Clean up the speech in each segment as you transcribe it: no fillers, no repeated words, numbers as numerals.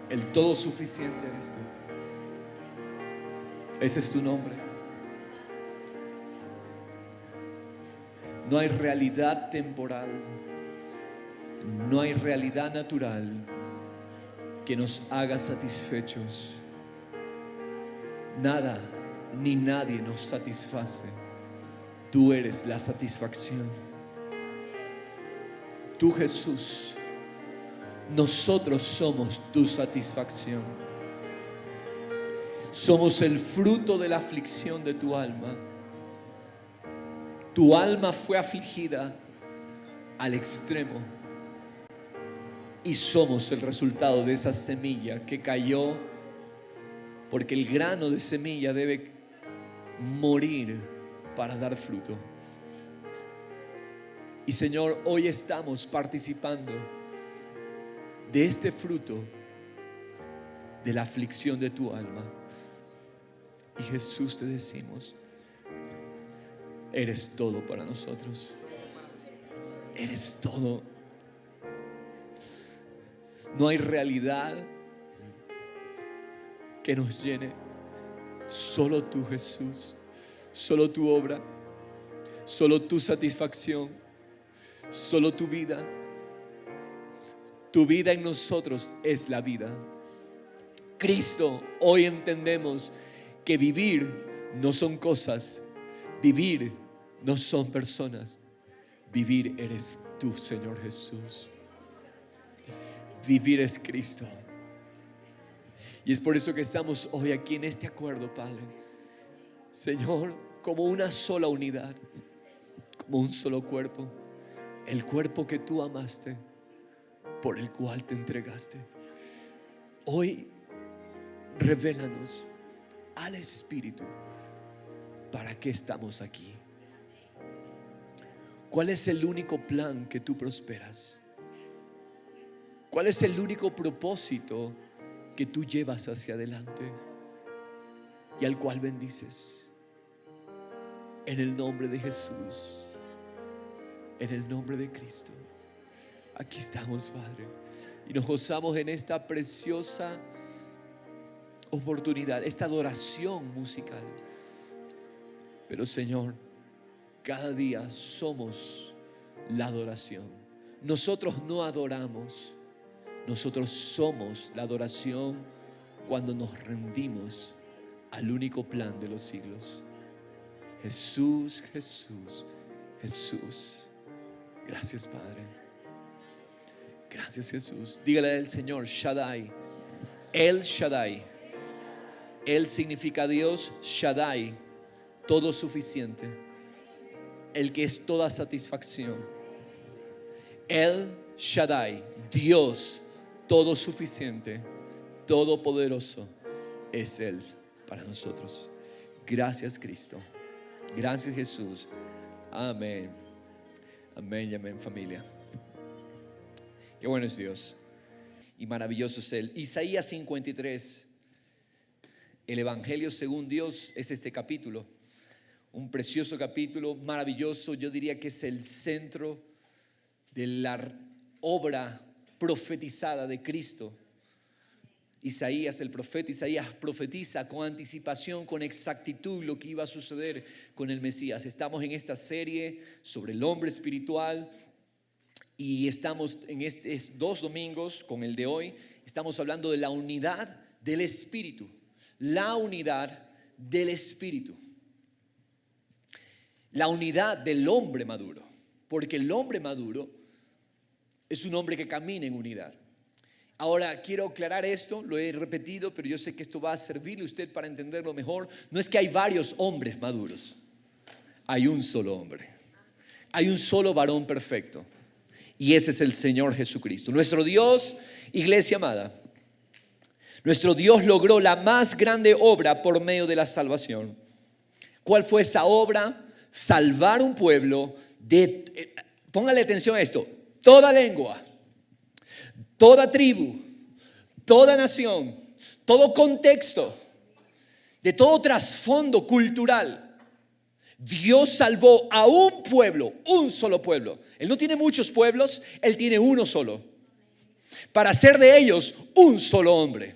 El todo suficiente eres tú. Ese es tu nombre. No hay realidad temporal, no hay realidad natural que nos haga satisfechos. Nada ni nadie nos satisface. Tú eres la satisfacción. Tú, Jesús, nosotros somos tu satisfacción. Somos el fruto de la aflicción de tu alma. Tu alma fue afligida al extremo y somos el resultado de esa semilla que cayó, porque el grano de semilla debe morir para dar fruto. Y Señor, hoy estamos participando de este fruto de la aflicción de tu alma. Y Jesús, te decimos, eres todo para nosotros. Eres todo. No hay realidad que nos llene. Solo tú, Jesús. Solo tu obra. Solo tu satisfacción. Solo tu vida. Tu vida en nosotros es la vida. Cristo, hoy entendemos que vivir no son cosas. Vivir no son personas. Vivir eres tú, Señor Jesús. Vivir es Cristo. Y es por eso que estamos hoy aquí en este acuerdo, Padre. Señor, como una sola unidad, como un solo cuerpo. El cuerpo que tú amaste, por el cual te entregaste. Hoy revélanos al Espíritu para qué estamos aquí. ¿Cuál es el único plan que tú prosperas? ¿Cuál es el único propósito que tú llevas hacia adelante y al cual bendices? En el nombre de Jesús, en el nombre de Cristo, aquí estamos, Padre, y nos gozamos en esta preciosa oportunidad, esta adoración musical. Pero Señor, cada día somos la adoración. Nosotros no adoramos, nosotros somos la adoración cuando nos rendimos al único plan de los siglos. Jesús, Jesús, Jesús. Gracias, Padre. Gracias, Jesús. Dígale al Señor, Shaddai. El Shaddai. Él significa Dios, Shaddai, todo suficiente, el que es toda satisfacción. El Shaddai, Dios todo suficiente, todopoderoso, es Él para nosotros. Gracias, Cristo. Gracias, Jesús. Amén. Amén y amén, familia. Qué bueno es Dios y maravilloso es Él. Isaías 53. El Evangelio según Dios es este capítulo, un precioso capítulo, maravilloso. Yo diría que es el centro de la obra profetizada de Cristo. Isaías, el profeta Isaías, profetiza con anticipación, con exactitud lo que iba a suceder con el Mesías. Estamos en esta serie sobre el hombre espiritual y estamos en estos 2 domingos con el de hoy. Estamos hablando de la unidad del Espíritu. La unidad del Espíritu. La unidad del hombre maduro. Porque el hombre maduro es un hombre que camina en unidad. Ahora quiero aclarar esto, lo he repetido, pero yo sé que esto va a servirle a usted para entenderlo mejor. No es que hay varios hombres maduros. Hay un solo hombre. Hay un solo varón perfecto. Y ese es el Señor Jesucristo. Nuestro Dios, iglesia amada, nuestro Dios logró la más grande obra por medio de la salvación. ¿Cuál fue esa obra? Salvar un pueblo de, póngale atención a esto, toda lengua, toda tribu, toda nación, todo contexto, de todo trasfondo cultural. Dios salvó a un pueblo, un solo pueblo. Él no tiene muchos pueblos, Él tiene uno solo. para hacer de ellos un solo hombre.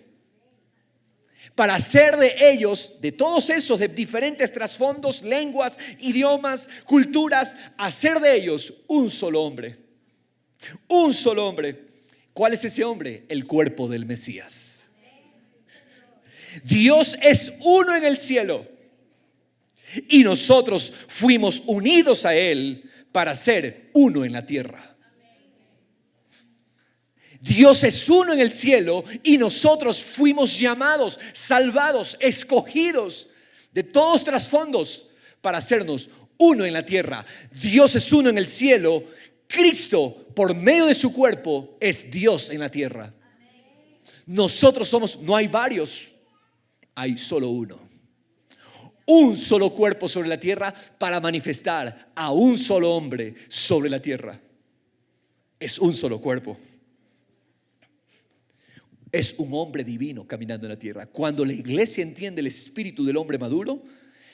Para hacer de ellos, de todos esos de diferentes trasfondos, lenguas, idiomas, culturas, hacer de ellos un solo hombre. Un solo hombre. ¿Cuál es ese hombre? El cuerpo del Mesías. Dios es uno en el cielo y nosotros fuimos unidos a Él para ser uno en la tierra. Dios es uno en el cielo y nosotros fuimos llamados, salvados, escogidos de todos trasfondos para hacernos uno en la tierra. Dios es uno en el cielo. Cristo, por medio de su cuerpo, es Dios en la tierra. Nosotros somos, no hay varios, hay solo uno. Un solo cuerpo sobre la tierra para manifestar a un solo hombre sobre la tierra. Es un solo cuerpo. Es un hombre divino caminando en la tierra. Cuando la iglesia entiende el espíritu del hombre maduro,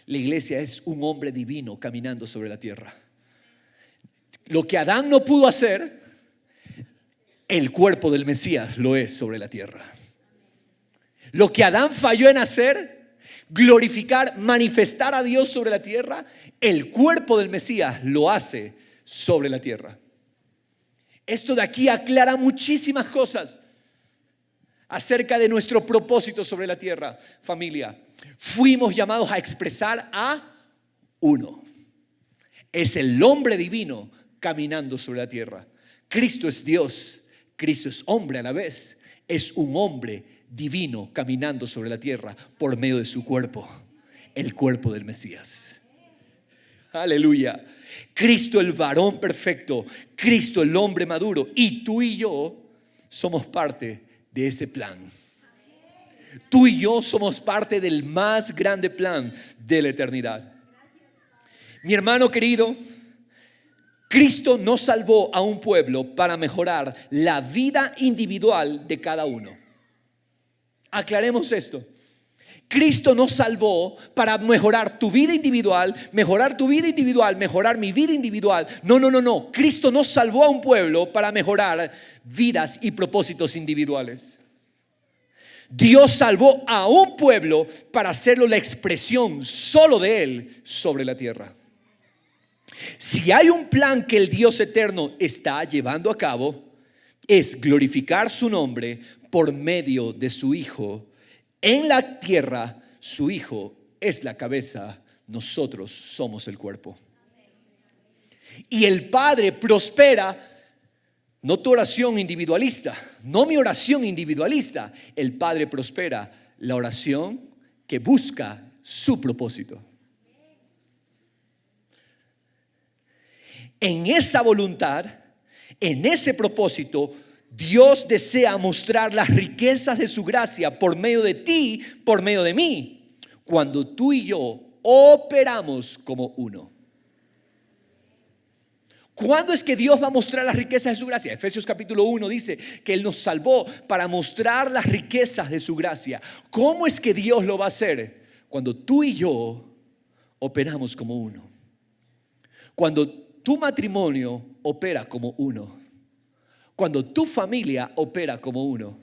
la iglesia es un hombre divino caminando sobre la tierra. Lo que Adán no pudo hacer, el cuerpo del Mesías lo es sobre la tierra. Lo que Adán falló en hacer, glorificar, manifestar a Dios sobre la tierra, el cuerpo del Mesías lo hace sobre la tierra. Esto de aquí aclara muchísimas cosas acerca de nuestro propósito sobre la tierra. Familia, fuimos llamados a expresar a uno. Es el hombre divino caminando sobre la tierra. Cristo es Dios, Cristo es hombre a la vez. Es un hombre divino caminando sobre la tierra por medio de su cuerpo, el cuerpo del Mesías. Aleluya. Cristo el varón perfecto, Cristo el hombre maduro, y tú y yo somos parte de ese plan. Tú y yo somos parte del más grande plan de la eternidad. Mi hermano querido, Cristo no salvó a un pueblo para mejorar la vida individual de cada uno. Aclaremos esto. Cristo nos salvó para mejorar tu vida individual, mejorar tu vida individual, mejorar mi vida individual. No. Cristo nos salvó a un pueblo para mejorar vidas y propósitos individuales. Dios salvó a un pueblo para hacerlo la expresión solo de Él sobre la tierra. Si hay un plan que el Dios eterno está llevando a cabo, es glorificar su nombre por medio de su Hijo. En la tierra, su Hijo es la cabeza, nosotros somos el cuerpo. Y el Padre prospera, no tu oración individualista, no mi oración individualista. El Padre prospera la oración que busca su propósito. En esa voluntad, en ese propósito, Dios desea mostrar las riquezas de su gracia por medio de ti, por medio de mí, cuando tú y yo operamos como uno. ¿Cuándo es que Dios va a mostrar las riquezas de su gracia? Efesios capítulo 1 dice que Él nos salvó para mostrar las riquezas de su gracia. ¿Cómo es que Dios lo va a hacer? Cuando tú y yo operamos como uno. Cuando tu matrimonio opera como uno. Cuando tu familia opera como uno.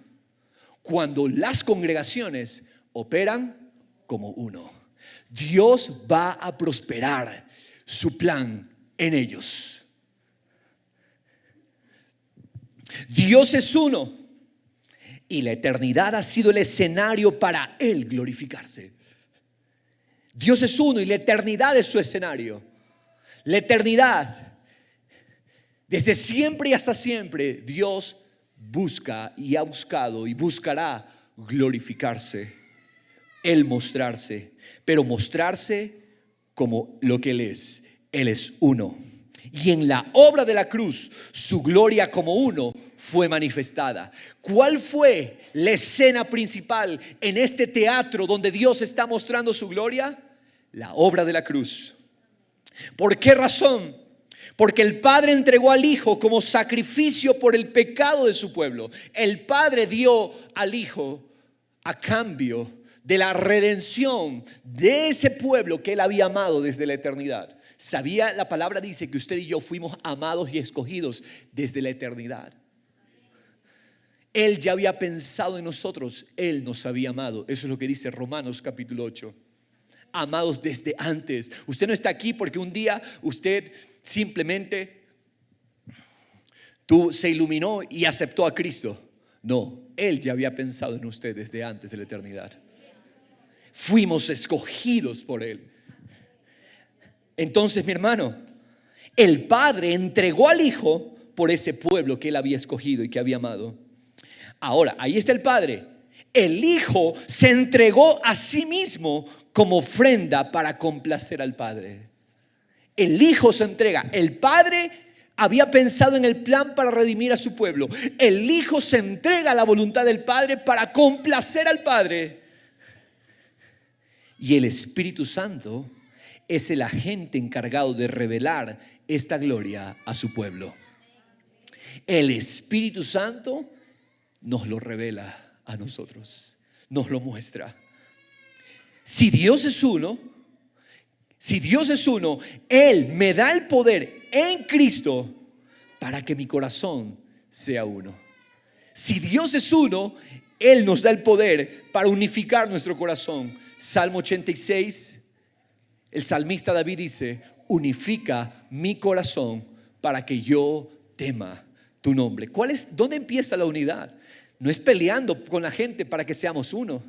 Cuando las congregaciones operan como uno. Dios va a prosperar su plan en ellos. Dios es uno y la eternidad ha sido el escenario para Él glorificarse. Dios es uno y la eternidad es su escenario. La eternidad, desde siempre y hasta siempre, Dios busca y ha buscado y buscará glorificarse, Él mostrarse, pero mostrarse como lo que Él es. Él es uno. Y en la obra de la cruz, su gloria como uno fue manifestada. ¿Cuál fue la escena principal en este teatro donde Dios está mostrando su gloria? La obra de la cruz. ¿Por qué razón? Porque el Padre entregó al Hijo como sacrificio por el pecado de su pueblo. El Padre dio al Hijo a cambio de la redención de ese pueblo que Él había amado desde la eternidad. Sabía, la palabra dice que usted y yo fuimos amados y escogidos desde la eternidad. Él ya había pensado en nosotros, Él nos había amado. Eso es lo que dice Romanos capítulo 8. Amados desde antes. Usted no está aquí porque un día usted simplemente se iluminó y aceptó a Cristo. No, Él ya había pensado en usted desde antes de la eternidad. Fuimos escogidos por Él. Entonces, mi hermano, el Padre entregó al Hijo por ese pueblo que Él había escogido y que había amado. Ahora, ahí está el Padre. El Hijo se entregó a sí mismo como ofrenda para complacer al Padre. El Hijo se entrega. El Padre había pensado en el plan para redimir a su pueblo. El Hijo se entrega a la voluntad del Padre para complacer al Padre. Y el Espíritu Santo es el agente encargado de revelar esta gloria a su pueblo. El Espíritu Santo nos lo revela a nosotros, nos lo muestra. Si Dios es uno, Él me da el poder en Cristo para que mi corazón sea uno. Si Dios es uno, Él nos da el poder para unificar nuestro corazón. Salmo 86, el salmista David dice: unifica mi corazón para que yo tema tu nombre. ¿Dónde empieza la unidad? No es peleando con la gente para que seamos uno.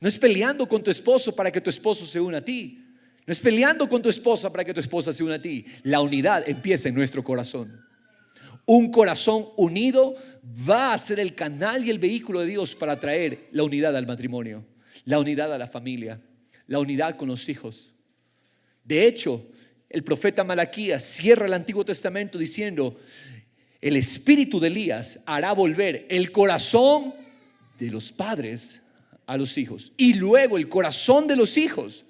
No es peleando con tu esposo para que tu esposo se una a ti. No es peleando con tu esposa para que tu esposa se una a ti. La unidad empieza en nuestro corazón. Un corazón unido va a ser el canal y el vehículo de Dios para traer la unidad al matrimonio, la unidad a la familia, la unidad con los hijos. De hecho, el profeta Malaquías cierra el Antiguo Testamento diciendo: el espíritu de Elías hará volver el corazón de los padres a los hijos y luego el corazón de los hijos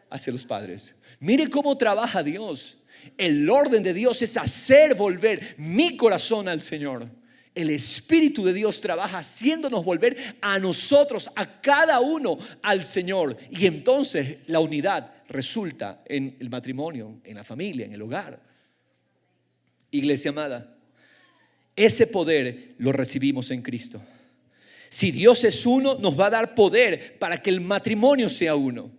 hacia los padres. Mire cómo trabaja Dios. El orden de Dios es hacer volver mi corazón al Señor. El Espíritu de Dios trabaja haciéndonos volver a nosotros, a cada uno, al Señor. Y entonces la unidad resulta en el matrimonio, en la familia, en el hogar. Iglesia amada, ese poder lo recibimos en Cristo. Si Dios es uno, nos va a dar poder para que el matrimonio sea uno.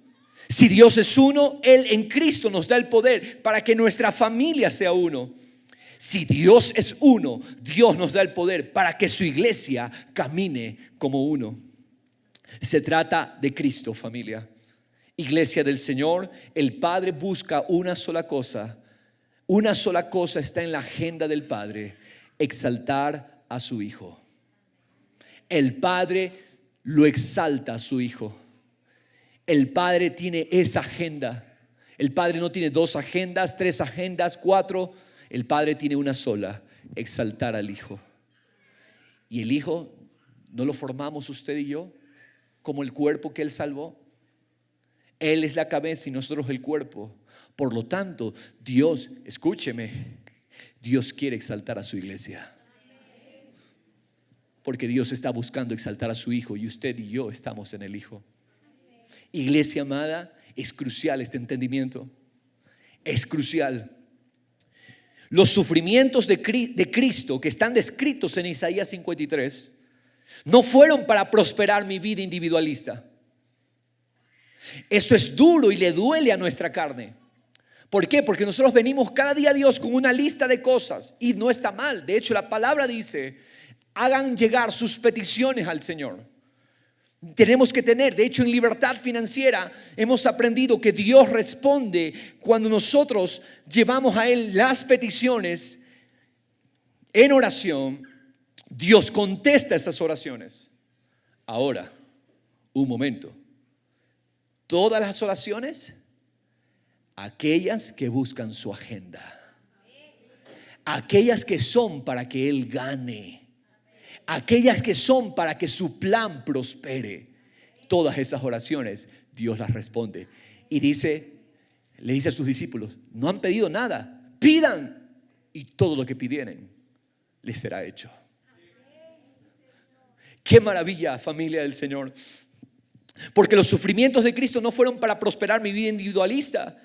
Si Dios es uno, Él en Cristo nos da el poder para que nuestra familia sea uno. Si Dios es uno, Dios nos da el poder para que su iglesia camine como uno. Se trata de Cristo, familia. Iglesia del Señor, el Padre busca una sola cosa. Una sola cosa está en la agenda del Padre: exaltar a su Hijo. El Padre lo exalta a su Hijo. El Padre tiene esa agenda. El Padre no tiene 2 agendas, 3 agendas, 4. El Padre tiene una sola: exaltar al Hijo. Y el Hijo no lo formamos usted y yo como el cuerpo que Él salvó. Él es la cabeza y nosotros el cuerpo. Por lo tanto, Dios, escúcheme, Dios quiere exaltar a su iglesia. Porque Dios está buscando exaltar a su Hijo y usted y yo estamos en el Hijo. Iglesia amada, es crucial este entendimiento. Es crucial. Los sufrimientos de Cristo que están descritos en Isaías 53 no fueron para prosperar mi vida individualista. Esto es duro y le duele a nuestra carne. ¿Por qué? Porque nosotros venimos cada día a Dios con una lista de cosas y no está mal. De hecho, la palabra dice: hagan llegar sus peticiones al Señor. Tenemos que tener, de hecho, en Libertad Financiera hemos aprendido que Dios responde cuando nosotros llevamos a Él las peticiones en oración. Dios contesta esas oraciones. Ahora, un momento. Todas las oraciones, aquellas que buscan su agenda, aquellas que son para que Él gane, aquellas que son para que su plan prospere, todas esas oraciones Dios las responde. Y le dice a sus discípulos: no han pedido nada, pidan y todo lo que pidieren les será hecho. Qué maravilla, familia del Señor. Porque los sufrimientos de Cristo no fueron para prosperar mi vida individualista.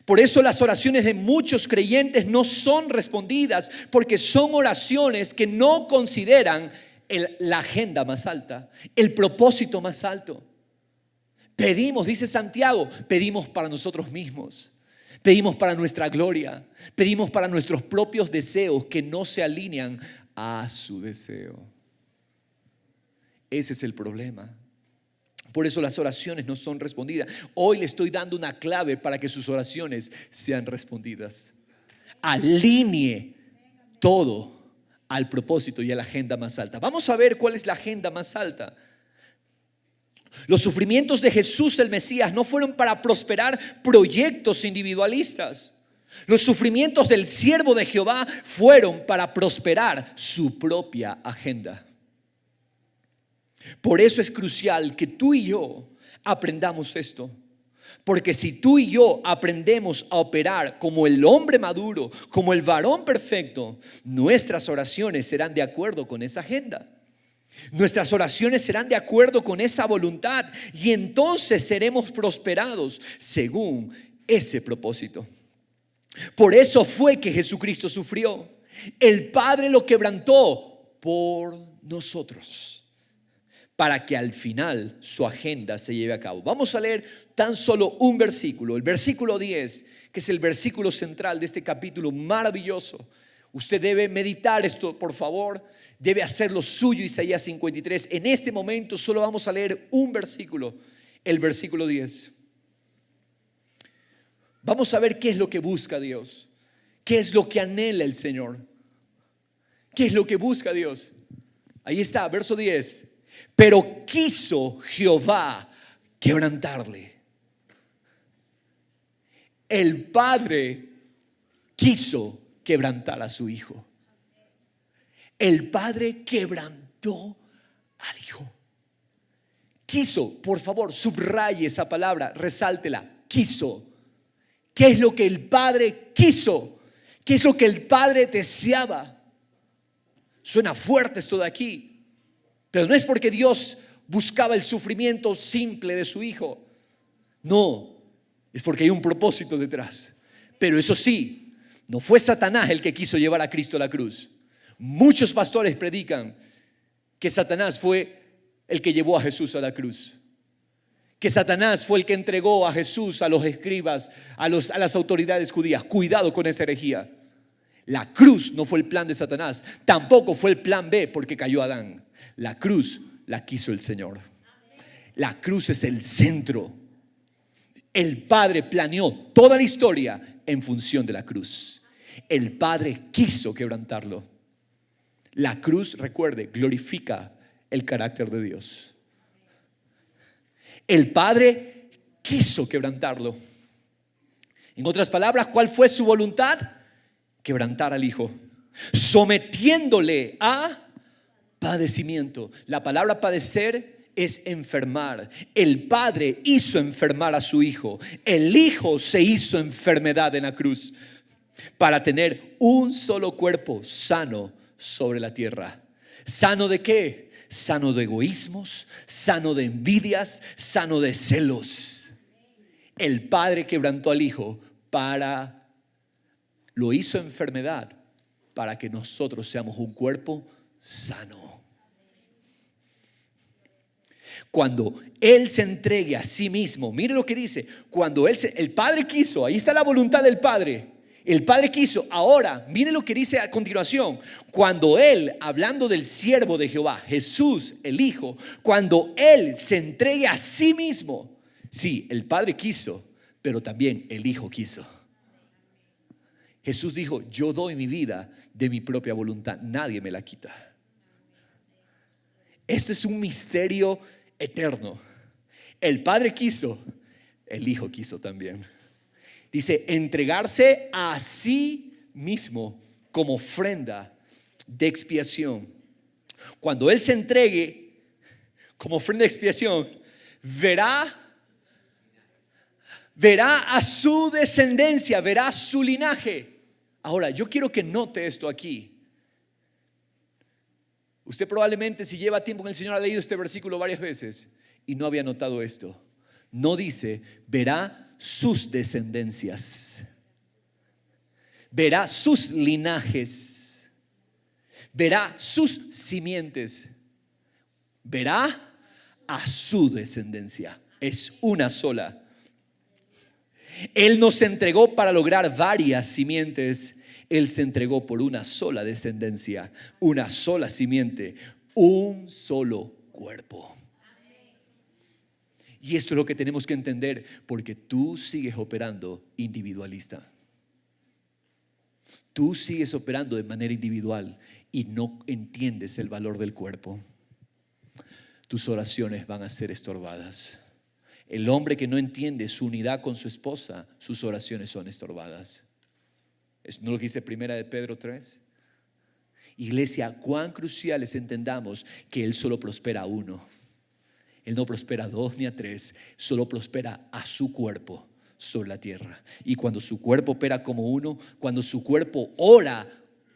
Por eso las oraciones de muchos creyentes no son respondidas, porque son oraciones que no consideran la agenda más alta, el propósito más alto. Pedimos, dice Santiago, pedimos para nosotros mismos. Pedimos para nuestra gloria. Pedimos para nuestros propios deseos que no se alinean a su deseo. Ese es el problema. Por eso las oraciones no son respondidas. Hoy le estoy dando una clave para que sus oraciones sean respondidas. Alinee todo al propósito y a la agenda más alta. Vamos a ver cuál es la agenda más alta. Los sufrimientos de Jesús el Mesías no fueron para prosperar proyectos individualistas. Los sufrimientos del siervo de Jehová fueron para prosperar su propia agenda. Por eso es crucial que tú y yo aprendamos esto. Porque si tú y yo aprendemos a operar como el hombre maduro, como el varón perfecto, nuestras oraciones serán de acuerdo con esa agenda. Nuestras oraciones serán de acuerdo con esa voluntad y entonces seremos prosperados según ese propósito. Por eso fue que Jesucristo sufrió. El Padre lo quebrantó por nosotros, para que al final su agenda se lleve a cabo. Vamos a leer tan solo un versículo, el versículo 10, que es el versículo central de este capítulo maravilloso. Usted debe meditar esto, por favor. Debe hacerlo suyo, Isaías 53. En este momento solo vamos a leer un versículo, el versículo 10. Vamos a ver qué es lo que busca Dios, qué es lo que anhela el Señor, qué es lo que busca Dios. Ahí está, verso 10. Pero quiso Jehová quebrantarle. El Padre quiso quebrantar a su Hijo. El Padre quebrantó al Hijo. Quiso, por favor, subraye esa palabra, resáltela. Quiso. ¿Qué es lo que el Padre quiso? ¿Qué es lo que el Padre deseaba? Suena fuerte esto de aquí. Pero no es porque Dios buscaba el sufrimiento simple de su Hijo. No, es porque hay un propósito detrás. Pero eso sí, no fue Satanás el que quiso llevar a Cristo a la cruz. Muchos pastores predican que Satanás fue el que llevó a Jesús a la cruz. Que Satanás fue el que entregó a Jesús a los escribas, a las autoridades judías. Cuidado con esa herejía. La cruz no fue el plan de Satanás. Tampoco fue el plan B porque cayó Adán. La cruz la quiso el Señor. La cruz es el centro. El Padre planeó toda la historia en función de la cruz. El Padre quiso quebrantarlo. La cruz, recuerde, glorifica el carácter de Dios. El Padre quiso quebrantarlo. En otras palabras, ¿cuál fue su voluntad? Quebrantar al Hijo, sometiéndole a padecimiento. La palabra padecer es enfermar. El Padre hizo enfermar a su Hijo. El Hijo se hizo enfermedad en la cruz para tener un solo cuerpo sano sobre la tierra. ¿Sano de qué? Sano de egoísmos, sano de envidias, sano de celos. El Padre quebrantó al Hijo lo hizo enfermedad para que nosotros seamos un cuerpo sano. Cuando Él se entregue a sí mismo, mire lo que dice, cuando el Padre quiso, ahí está la voluntad del Padre. El Padre quiso. Ahora, mire lo que dice a continuación. Cuando Él, hablando del siervo de Jehová, Jesús, el Hijo, cuando Él se entregue a sí mismo. Sí, el Padre quiso, pero también el Hijo quiso. Jesús dijo, yo doy mi vida de mi propia voluntad, nadie me la quita. Esto es un misterio eterno. El Padre quiso, el Hijo quiso también. Dice, entregarse a sí mismo como ofrenda de expiación. Cuando Él se entregue como ofrenda de expiación, verá a su descendencia, verá su linaje. Ahora, yo quiero que note esto aquí. Usted probablemente, si lleva tiempo con el Señor, ha leído este versículo varias veces y no había notado esto. No dice, verá sus descendencias, verá sus linajes, verá sus simientes. verá a su descendencia. Es una sola. Él nos entregó para lograr varias simientes. Él se entregó por una sola descendencia, una sola simiente, un solo cuerpo. Y esto es lo que tenemos que entender, porque tú sigues operando individualista. Tú sigues operando de manera individual y no entiendes el valor del cuerpo. Tus oraciones van a ser estorbadas. El hombre que no entiende su unidad con su esposa, sus oraciones son estorbadas. ¿No lo que dice primera de Pedro 3? Iglesia, cuán crucial es entendamos que Él solo prospera a uno. Él no prospera a dos ni a tres, solo prospera a su cuerpo sobre la tierra. Y cuando su cuerpo opera como uno, cuando su cuerpo ora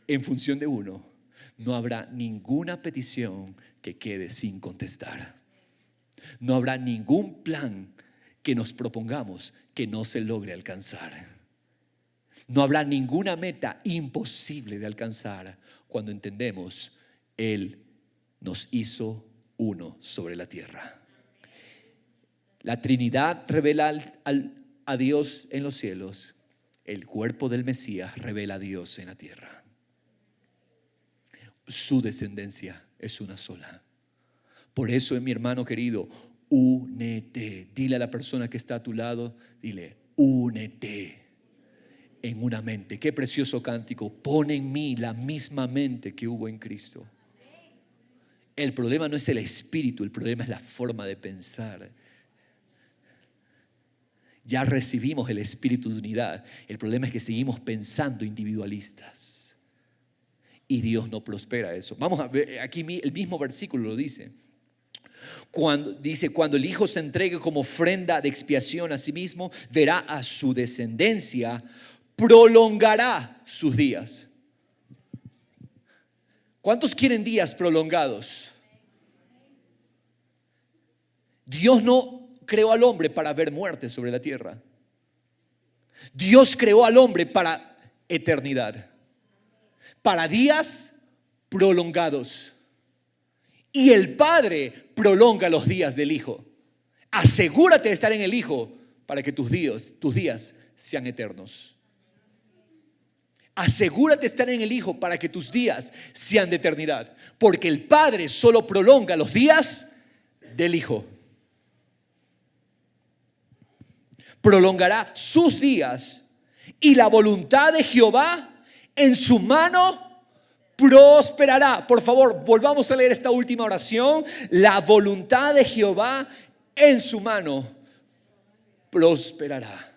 en función de uno, no habrá ninguna petición que quede sin contestar. No habrá ningún plan que nos propongamos que no se logre alcanzar. No habrá ninguna meta imposible de alcanzar cuando entendemos Él nos hizo uno sobre la tierra. La Trinidad revela a Dios en los cielos. El cuerpo del Mesías revela a Dios en la tierra. Su descendencia es una sola. Por eso, mi hermano querido, únete. Dile a la persona que está a tu lado, dile, únete en una mente. Qué precioso cántico. Pon en mí la misma mente que hubo en Cristo. El problema no es el espíritu, el problema es la forma de pensar. Ya recibimos el espíritu de unidad. El problema es que seguimos pensando individualistas. Y Dios no prospera eso. Vamos a ver, aquí el mismo versículo lo dice. Cuando el Hijo se entregue como ofrenda de expiación a sí mismo, verá a su descendencia, prolongará sus días. ¿Cuántos quieren días prolongados? Dios no creó al hombre para ver muerte sobre la tierra. Dios creó al hombre para eternidad, para días prolongados. Y el Padre prolonga los días del Hijo. Asegúrate de estar en el Hijo para que tus días sean eternos. Asegúrate de estar en el Hijo para que tus días sean de eternidad. Porque el Padre solo prolonga los días del Hijo. Prolongará sus días y la voluntad de Jehová en su mano prosperará. Por favor, volvamos a leer esta última oración. La voluntad de Jehová en su mano prosperará.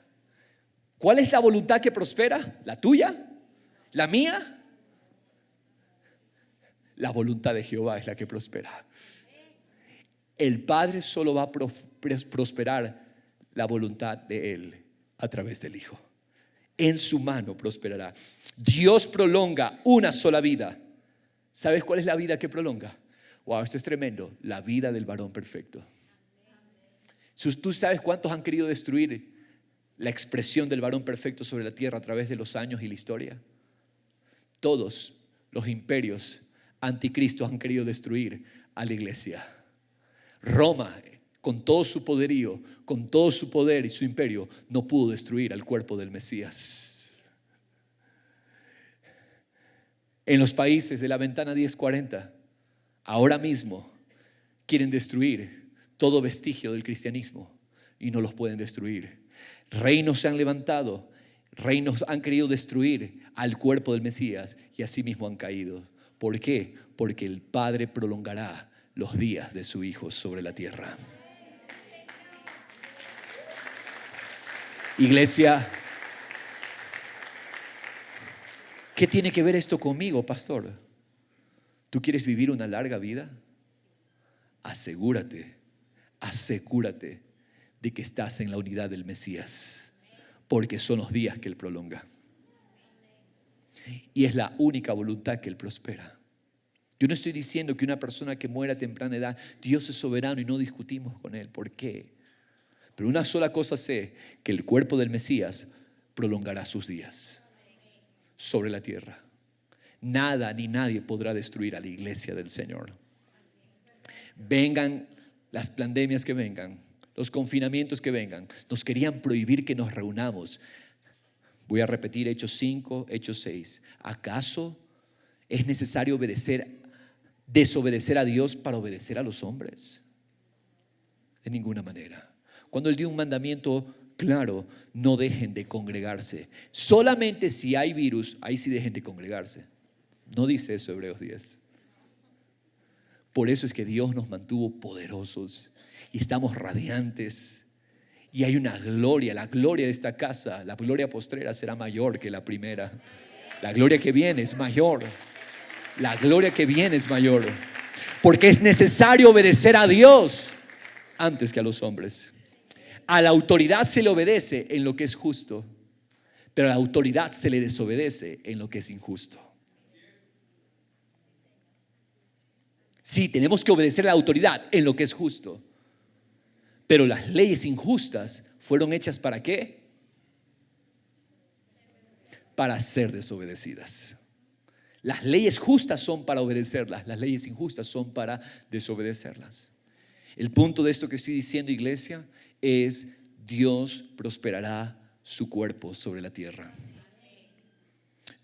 ¿Cuál es la voluntad que prospera? ¿La tuya? ¿La mía? La voluntad de Jehová es la que prospera. El Padre solo va a prosperar la voluntad de Él a través del Hijo. En su mano prosperará. Dios prolonga una sola vida. ¿Sabes cuál es la vida que prolonga? Wow, esto es tremendo. La vida del varón perfecto. ¿Tú sabes cuántos han querido destruir la expresión del varón perfecto sobre la tierra a través de los años y la historia? Todos los imperios anticristos han querido destruir a la iglesia. Roma, con todo su poderío, con todo su poder y su imperio, no pudo destruir al cuerpo del Mesías. En los países de la ventana 1040, ahora mismo quieren destruir todo vestigio del cristianismo y no los pueden destruir. Reinos se han levantado, reinos han querido destruir al cuerpo del Mesías y así mismo han caído. ¿Por qué? Porque el Padre prolongará los días de su Hijo sobre la tierra. Iglesia, ¿qué tiene que ver esto conmigo, pastor? ¿Tú quieres vivir una larga vida? Asegúrate de que estás en la unidad del Mesías, porque son los días que Él prolonga. Y es la única voluntad que Él prospera. Yo no estoy diciendo que una persona que muera a temprana edad, Dios es soberano y no discutimos con Él. ¿Por qué? Pero una sola cosa sé, que el cuerpo del Mesías prolongará sus días sobre la tierra. Nada ni nadie podrá destruir a la iglesia del Señor. Vengan las pandemias que vengan, los confinamientos que vengan, nos querían prohibir que nos reunamos. Voy a repetir Hechos 5, Hechos 6. ¿Acaso es necesario desobedecer a Dios para obedecer a los hombres? De ninguna manera. Cuando Él dio un mandamiento claro, no dejen de congregarse. Solamente si hay virus, ahí sí dejen de congregarse. No dice eso Hebreos 10. Por eso es que Dios nos mantuvo poderosos y estamos radiantes. Y hay una gloria, la gloria de esta casa, la gloria postrera será mayor que la primera. La gloria que viene es mayor. La gloria que viene es mayor. Porque es necesario obedecer a Dios antes que a los hombres. A la autoridad se le obedece en lo que es justo, pero a la autoridad se le desobedece en lo que es injusto. Sí, tenemos que obedecer a la autoridad en lo que es justo, pero las leyes injustas fueron hechas ¿para qué? Para ser desobedecidas. Las leyes justas son para obedecerlas, las leyes injustas son para desobedecerlas. El punto de esto que estoy diciendo, iglesia, es Dios prosperará su cuerpo sobre la tierra.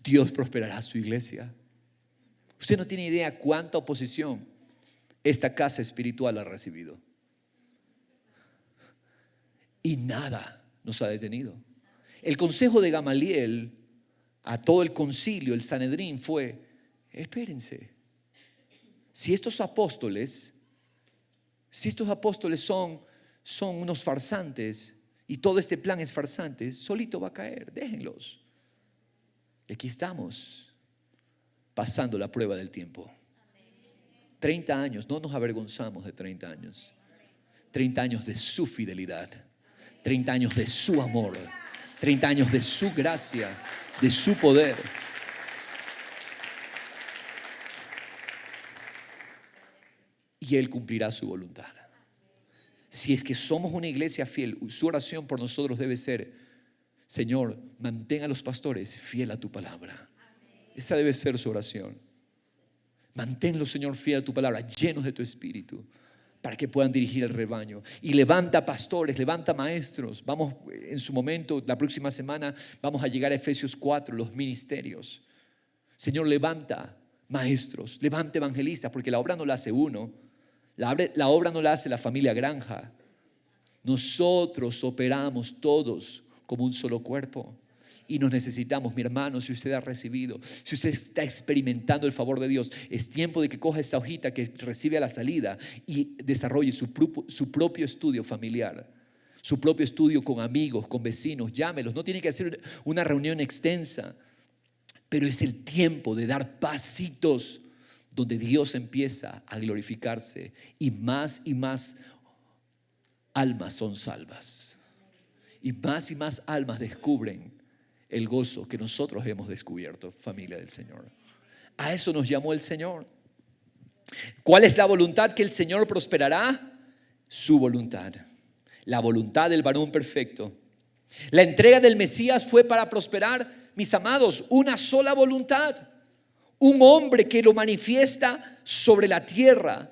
Dios prosperará su iglesia. Usted no tiene idea cuánta oposición esta casa espiritual ha recibido. Y nada nos ha detenido. El consejo de Gamaliel a todo el concilio, el Sanedrín, fue: espérense, si estos apóstoles son unos farsantes y todo este plan es farsante, solito va a caer, déjenlos. Y aquí estamos pasando la prueba del tiempo. 30 años, no nos avergonzamos de 30 años. 30 años de su fidelidad, 30 años de su amor, 30 años de su gracia, de su poder. Y Él cumplirá su voluntad. Si es que somos una iglesia fiel, su oración por nosotros debe ser: Señor, mantén a los pastores fiel a tu palabra. Esa debe ser su oración. Manténlos, Señor, fiel a tu palabra, llenos de tu espíritu, para que puedan dirigir el rebaño. Y levanta pastores, levanta maestros. Vamos, en su momento, la próxima semana vamos a llegar a Efesios 4, los ministerios. Señor, levanta maestros, levanta evangelistas, porque la obra no la hace uno, la obra no la hace la familia Granja. Nosotros operamos todos como un solo cuerpo. Y nos necesitamos, mi hermano. Si usted ha recibido, si usted está experimentando el favor de Dios, es tiempo de que coja esta hojita que recibe a la salida y desarrolle su propio estudio familiar, su propio estudio con amigos, con vecinos. Llámelos, no tiene que hacer una reunión extensa, pero es el tiempo de dar pasitos donde Dios empieza a glorificarse y más almas son salvas, y más almas descubren el gozo que nosotros hemos descubierto, familia del Señor. A eso nos llamó el Señor. ¿Cuál es la voluntad que el Señor prosperará? Su voluntad, la voluntad del varón perfecto. La entrega del Mesías fue para prosperar, mis amados, una sola voluntad. Un hombre que lo manifiesta sobre la tierra.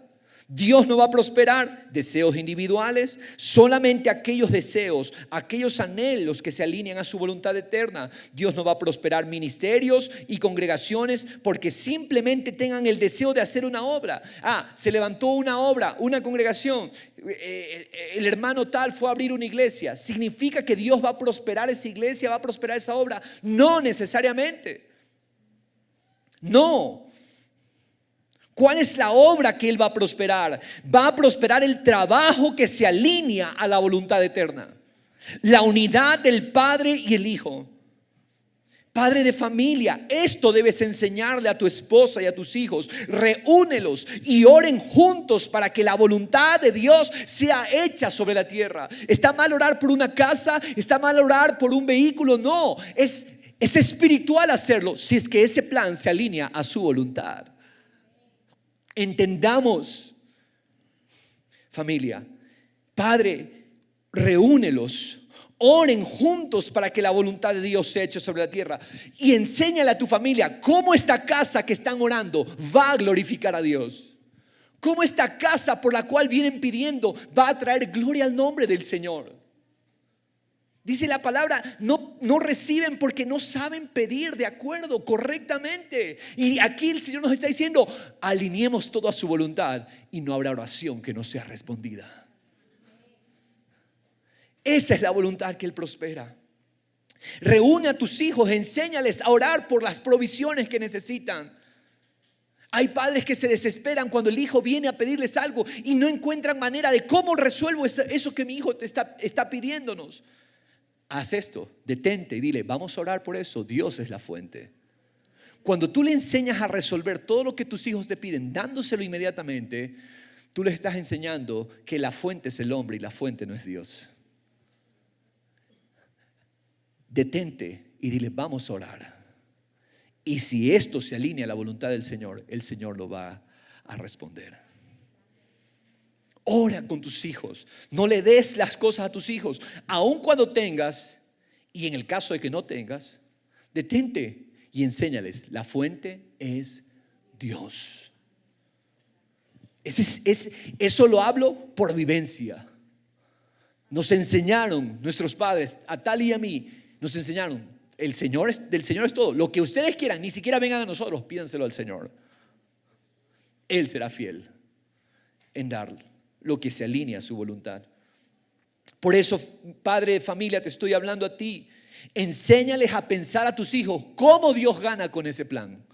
Dios no va a prosperar deseos individuales, solamente aquellos deseos, aquellos anhelos que se alinean a su voluntad eterna. Dios no va a prosperar ministerios y congregaciones porque simplemente tengan el deseo de hacer una obra. Se levantó una obra, una congregación, el hermano tal fue a abrir una iglesia. ¿Significa que Dios va a prosperar esa iglesia, va a prosperar esa obra? No necesariamente. No. ¿Cuál es la obra que Él va a prosperar? Va a prosperar el trabajo que se alinea a la voluntad eterna. La unidad del Padre y el Hijo. Padre de familia, esto debes enseñarle a tu esposa y a tus hijos. Reúnelos y oren juntos para que la voluntad de Dios sea hecha sobre la tierra. ¿Está mal orar por una casa? ¿Está mal orar por un vehículo? No, es espiritual hacerlo si es que ese plan se alinea a su voluntad. Entendamos, familia. Padre, reúnelos, oren juntos para que la voluntad de Dios sea hecha sobre la tierra. Y enséñale a tu familia cómo esta casa que están orando va a glorificar a Dios. ¿Cómo esta casa por la cual vienen pidiendo va a traer gloria al nombre del Señor? Dice la palabra, no reciben porque no saben pedir de acuerdo correctamente. Y aquí el Señor nos está diciendo, alineemos todo a su voluntad y no habrá oración que no sea respondida. Esa es la voluntad que Él prospera. Reúne a tus hijos, enséñales a orar por las provisiones que necesitan. Hay padres que se desesperan cuando el hijo viene a pedirles algo y no encuentran manera de cómo resuelvo eso que mi hijo te está pidiéndonos. Haz esto, detente y dile, vamos a orar por eso, Dios es la fuente. Cuando tú le enseñas a resolver todo lo que tus hijos te piden, dándoselo inmediatamente, tú les estás enseñando que la fuente es el hombre y la fuente no es Dios. Detente y dile, vamos a orar. Y si esto se alinea a la voluntad del Señor, el Señor lo va a responder. Ora con tus hijos. No le des las cosas a tus hijos. Aun cuando tengas, y en el caso de que no tengas, detente y enséñales. La fuente es Dios. Eso lo hablo por vivencia. Nos enseñaron nuestros padres, a Tal y a mí, nos enseñaron, del Señor es todo. Lo que ustedes quieran, ni siquiera vengan a nosotros, pídanselo al Señor. Él será fiel en dar lo que se alinea a su voluntad. Por eso, padre de familia, te estoy hablando a ti. Enséñales a pensar a tus hijos cómo Dios gana con ese plan.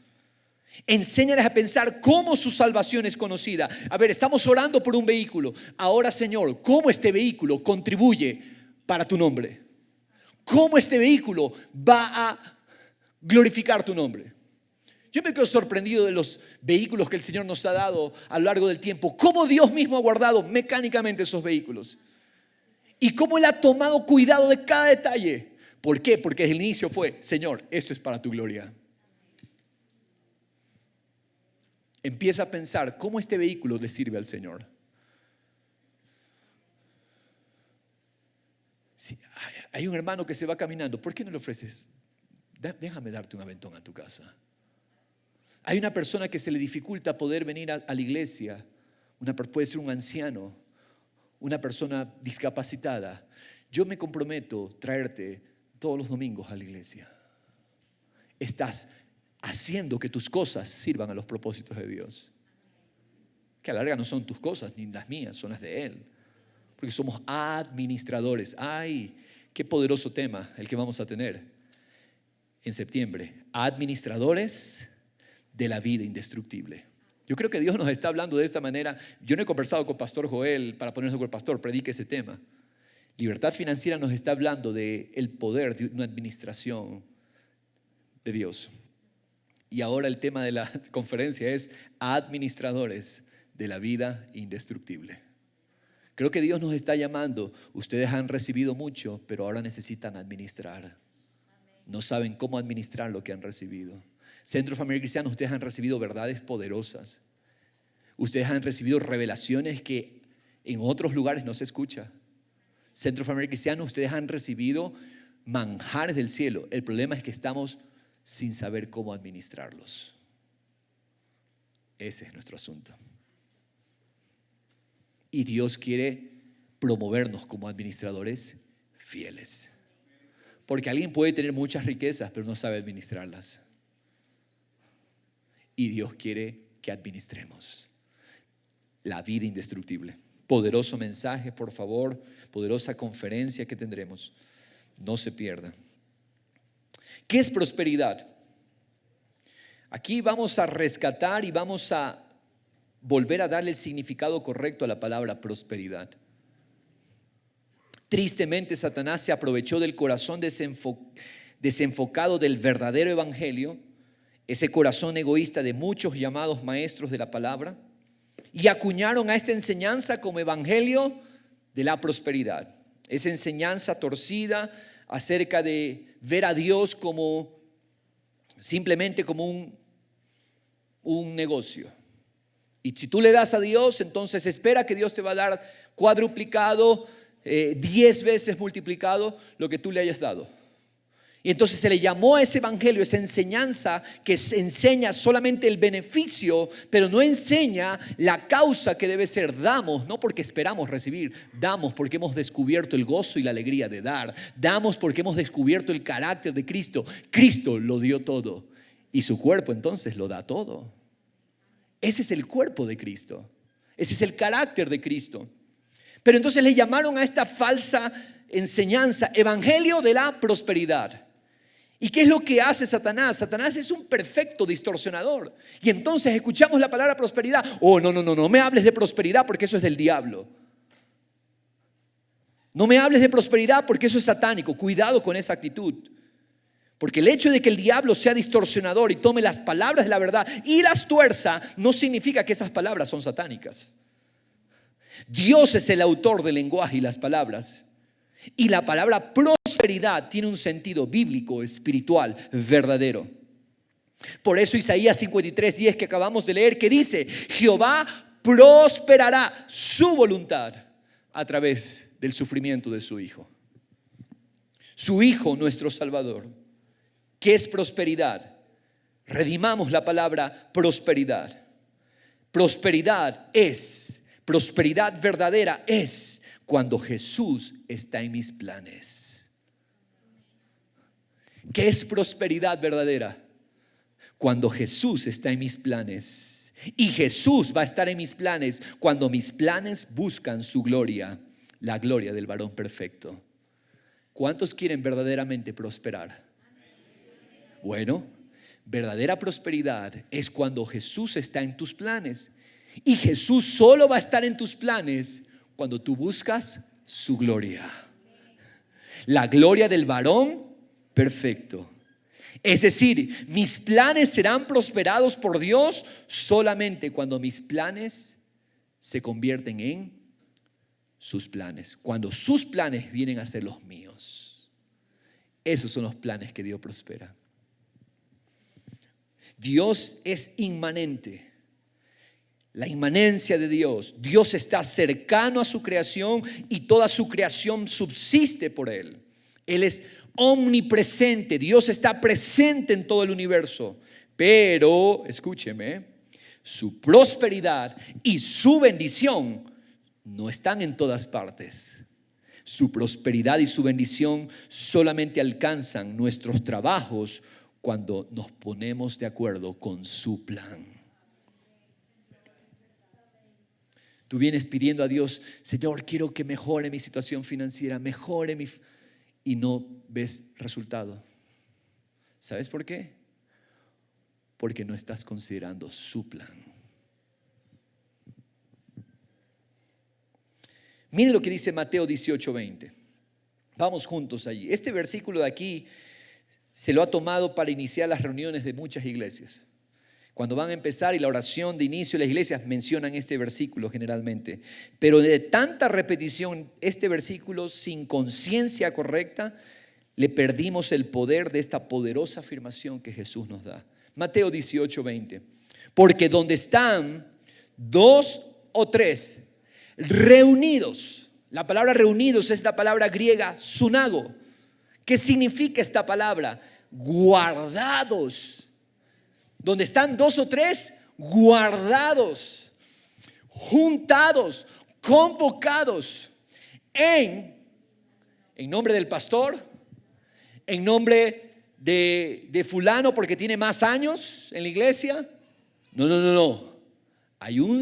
Enséñales a pensar cómo su salvación es conocida. A ver, estamos orando por un vehículo. Ahora, Señor, ¿cómo este vehículo contribuye para tu nombre? ¿Cómo este vehículo va a glorificar tu nombre? Yo me quedo sorprendido de los vehículos que el Señor nos ha dado a lo largo del tiempo. Cómo Dios mismo ha guardado mecánicamente esos vehículos. Y cómo Él ha tomado cuidado de cada detalle. ¿Por qué? Porque desde el inicio fue, Señor, esto es para tu gloria. Empieza a pensar cómo este vehículo le sirve al Señor. Si hay un hermano que se va caminando, ¿por qué no le ofreces? Déjame darte un aventón a tu casa. Hay una persona que se le dificulta poder venir a la iglesia. Puede ser un anciano, una persona discapacitada. Yo me comprometo a traerte todos los domingos a la iglesia. Estás haciendo que tus cosas sirvan a los propósitos de Dios. Que a la larga no son tus cosas ni las mías, son las de Él. Porque somos administradores. ¡Ay! Qué poderoso tema el que vamos a tener en septiembre. Administradores de la vida indestructible. Yo creo que Dios nos está hablando de esta manera. Yo no he conversado con Pastor Joel para ponernos con el pastor, predique ese tema. Libertad financiera nos está hablando del poder de una administración de Dios. Y ahora el tema de la conferencia es administradores de la vida indestructible. Creo que Dios nos está llamando. Ustedes han recibido mucho, pero ahora necesitan administrar. No saben cómo administrar lo que han recibido. Centro Familiar Cristiano, ustedes han recibido verdades poderosas. Ustedes han recibido revelaciones que en otros lugares no se escucha. Centro Familiar Cristiano, ustedes han recibido manjares del cielo. El problema es que estamos sin saber cómo administrarlos. Ese es nuestro asunto. Y Dios quiere promovernos como administradores fieles. Porque alguien puede tener muchas riquezas, pero no sabe administrarlas. Y Dios quiere que administremos la vida indestructible. Poderoso mensaje, por favor. Poderosa conferencia que tendremos. No se pierda. ¿Qué es prosperidad? Aquí vamos a rescatar y vamos a volver a darle el significado correcto a la palabra prosperidad. Tristemente, Satanás se aprovechó del corazón desenfocado del verdadero evangelio, ese corazón egoísta de muchos llamados maestros de la palabra, y acuñaron a esta enseñanza como evangelio de la prosperidad. Esa enseñanza torcida acerca de ver a Dios como simplemente como un negocio. Y si tú le das a Dios, entonces espera que Dios te va a dar cuadruplicado, 10 veces multiplicado lo que tú le hayas dado. Y entonces se le llamó a ese evangelio, esa enseñanza que se enseña solamente el beneficio, pero no enseña la causa que debe ser. Damos, no porque esperamos recibir, damos porque hemos descubierto el gozo y la alegría de dar. Damos porque hemos descubierto el carácter de Cristo. Cristo lo dio todo y su cuerpo entonces lo da todo. Ese es el cuerpo de Cristo. Ese es el carácter de Cristo. Pero entonces le llamaron a esta falsa enseñanza evangelio de la prosperidad. ¿Y qué es lo que hace Satanás? Satanás es un perfecto distorsionador. Y entonces escuchamos la palabra prosperidad. Oh, no me hables de prosperidad porque eso es del diablo. No me hables de prosperidad porque eso es satánico. Cuidado con esa actitud. Porque el hecho de que el diablo sea distorsionador y tome las palabras de la verdad y las tuerza, no significa que esas palabras son satánicas. Dios es el autor del lenguaje y las palabras. Y la palabra prosperidad tiene un sentido bíblico, espiritual, verdadero. Por eso Isaías 53:10 que acabamos de leer, que dice: Jehová prosperará su voluntad a través del sufrimiento de su Hijo. Su Hijo, nuestro Salvador. ¿Qué es prosperidad? Redimamos la palabra prosperidad. Prosperidad verdadera es cuando Jesús está en mis planes. ¿Qué es prosperidad verdadera? Cuando Jesús está en mis planes. Y Jesús va a estar en mis planes cuando mis planes buscan su gloria, la gloria del varón perfecto. ¿Cuántos quieren verdaderamente prosperar? Bueno, verdadera prosperidad es cuando Jesús está en tus planes. Y Jesús solo va a estar en tus planes cuando tú buscas su gloria, la gloria del varón perfecto. Es decir, mis planes serán prosperados por Dios solamente cuando mis planes se convierten en sus planes, cuando sus planes vienen a ser los míos. Esos son los planes que Dios prospera. Dios es inmanente. La inmanencia de Dios. Dios está cercano a su creación y toda su creación subsiste por Él. Él es omnipresente. Dios está presente en todo el universo. Pero, escúcheme, su prosperidad y su bendición no están en todas partes. Su prosperidad y su bendición solamente alcanzan nuestros trabajos cuando nos ponemos de acuerdo con su plan. Tú vienes pidiendo a Dios: Señor, quiero que mejore mi situación financiera, y no ves resultado. ¿Sabes por qué? Porque no estás considerando su plan. Miren lo que dice Mateo 18:20. Vamos juntos allí. Este versículo de aquí se lo ha tomado para iniciar las reuniones de muchas iglesias. Cuando van a empezar y la oración de inicio de las iglesias mencionan este versículo generalmente. Pero de tanta repetición, este versículo sin conciencia correcta, le perdimos el poder de esta poderosa afirmación que Jesús nos da. Mateo 18:20. Porque donde están dos o tres reunidos, la palabra reunidos es la palabra griega sunago. ¿Qué significa esta palabra? Guardados. Donde están dos o tres, guardados, juntados, convocados en nombre del pastor, en nombre de fulano porque tiene más años en la iglesia. No. Hay un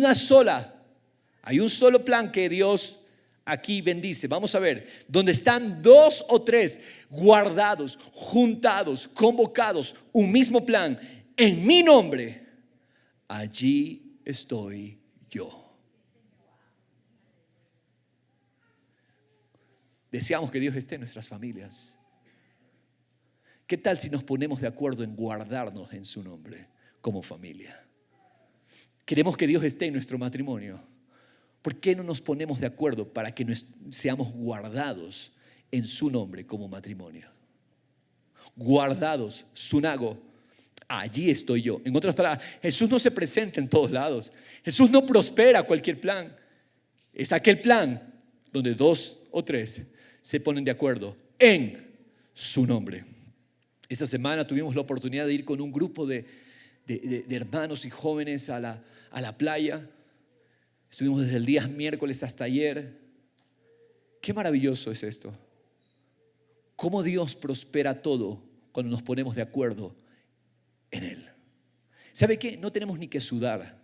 solo plan que Dios aquí bendice. Vamos a ver, donde están dos o tres guardados, juntados, convocados, un mismo plan. En mi nombre, allí estoy yo. Deseamos que Dios esté en nuestras familias. ¿Qué tal si nos ponemos de acuerdo en guardarnos en su nombre como familia? Queremos que Dios esté en nuestro matrimonio. ¿Por qué no nos ponemos de acuerdo para que seamos guardados en su nombre como matrimonio? Guardados, sunago. Allí estoy yo. En otras palabras, Jesús no se presenta en todos lados. Jesús no prospera cualquier plan. Es aquel plan donde dos o tres se ponen de acuerdo en su nombre. Esta semana tuvimos la oportunidad de ir con un grupo de hermanos y jóvenes a la playa. Estuvimos desde el día miércoles hasta ayer. Qué maravilloso es esto. Cómo Dios prospera todo cuando nos ponemos de acuerdo en Él. ¿Sabe qué? No tenemos ni que sudar.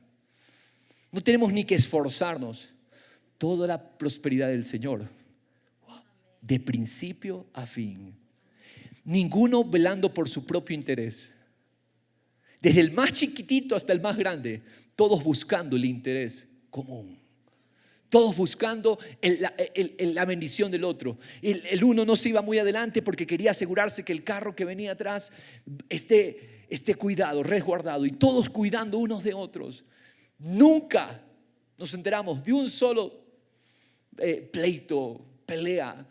No tenemos ni que esforzarnos. Toda la prosperidad del Señor, de principio a fin. Ninguno velando por su propio interés. Desde el más chiquitito hasta el más grande, todos buscando el interés común. Todos buscando la bendición del otro. El uno no se iba muy adelante porque quería asegurarse que el carro que venía atrás esté cuidado, resguardado, y todos cuidando unos de otros. Nunca nos enteramos de un solo pleito, pelea.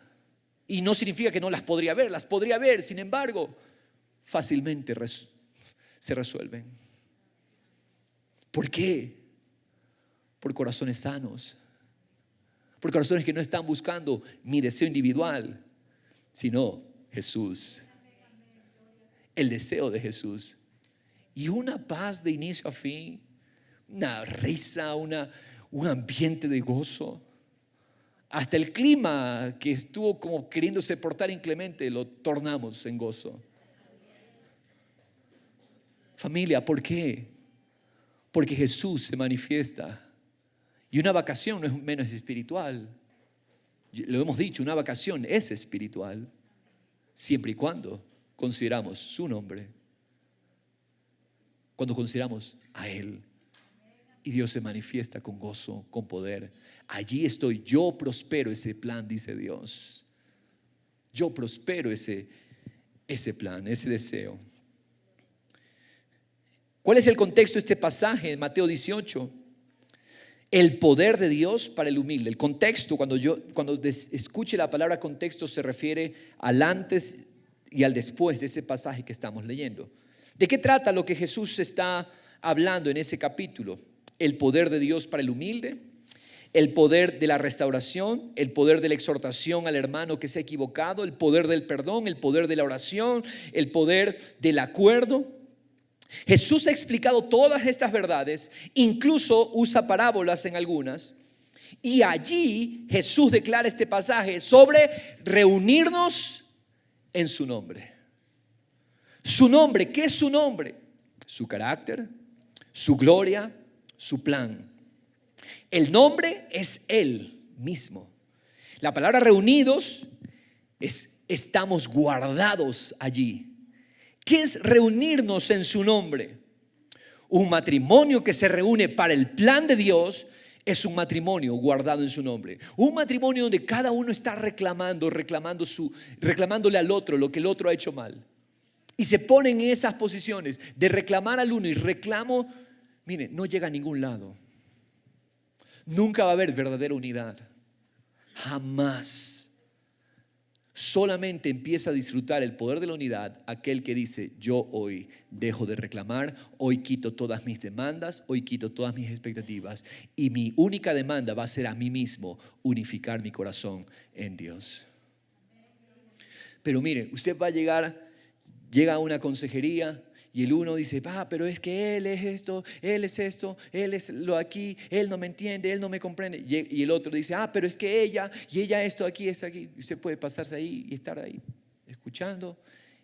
Y no significa que no las podría ver, las podría ver. Sin embargo, fácilmente se resuelven. ¿Por qué? Por corazones sanos. Por corazones que no están buscando mi deseo individual, sino Jesús. El deseo de Jesús. Y una paz de inicio a fin, una risa, un ambiente de gozo. Hasta el clima que estuvo como queriéndose portar inclemente, lo tornamos en gozo. Familia, ¿por qué? Porque Jesús se manifiesta. Y una vacación no es menos espiritual. Lo hemos dicho, una vacación es espiritual, siempre y cuando consideramos su nombre, cuando consideramos a Él. Y Dios se manifiesta con gozo, con poder. Allí estoy, yo prospero ese plan, dice Dios. Yo prospero ese plan, ese deseo. ¿Cuál es el contexto de este pasaje en Mateo 18? El poder de Dios para el humilde. El contexto, cuando escuche la palabra contexto, se refiere al antes y al después de ese pasaje que estamos leyendo. ¿De qué trata lo que Jesús está hablando en ese capítulo? El poder de Dios para el humilde, el poder de la restauración, el poder de la exhortación al hermano que se ha equivocado, el poder del perdón, el poder de la oración, el poder del acuerdo. Jesús ha explicado todas estas verdades, incluso usa parábolas en algunas, y allí Jesús declara este pasaje sobre reunirnos en su nombre. Su nombre, ¿qué es su nombre? Su carácter, su gloria, su plan. El nombre es Él mismo. La palabra reunidos es estamos guardados allí. ¿Qué es reunirnos en su nombre? Un matrimonio que se reúne para el plan de Dios es un matrimonio guardado en su nombre. Un matrimonio donde cada uno está reclamándole al otro lo que el otro ha hecho mal. Y se ponen en esas posiciones de reclamar al uno y reclamo. Mire, no llega a ningún lado. Nunca va a haber verdadera unidad. Jamás. Solamente empieza a disfrutar el poder de la unidad aquel que dice: yo hoy dejo de reclamar, hoy quito todas mis demandas, hoy quito todas mis expectativas, y mi única demanda va a ser a mí mismo unificar mi corazón en Dios. Pero mire, usted llega a una consejería y el uno dice: pero es que él es esto, él es lo aquí, él no me entiende, él no me comprende. Y el otro dice: pero es que ella esto aquí, es aquí. Y usted puede pasarse ahí y estar ahí escuchando,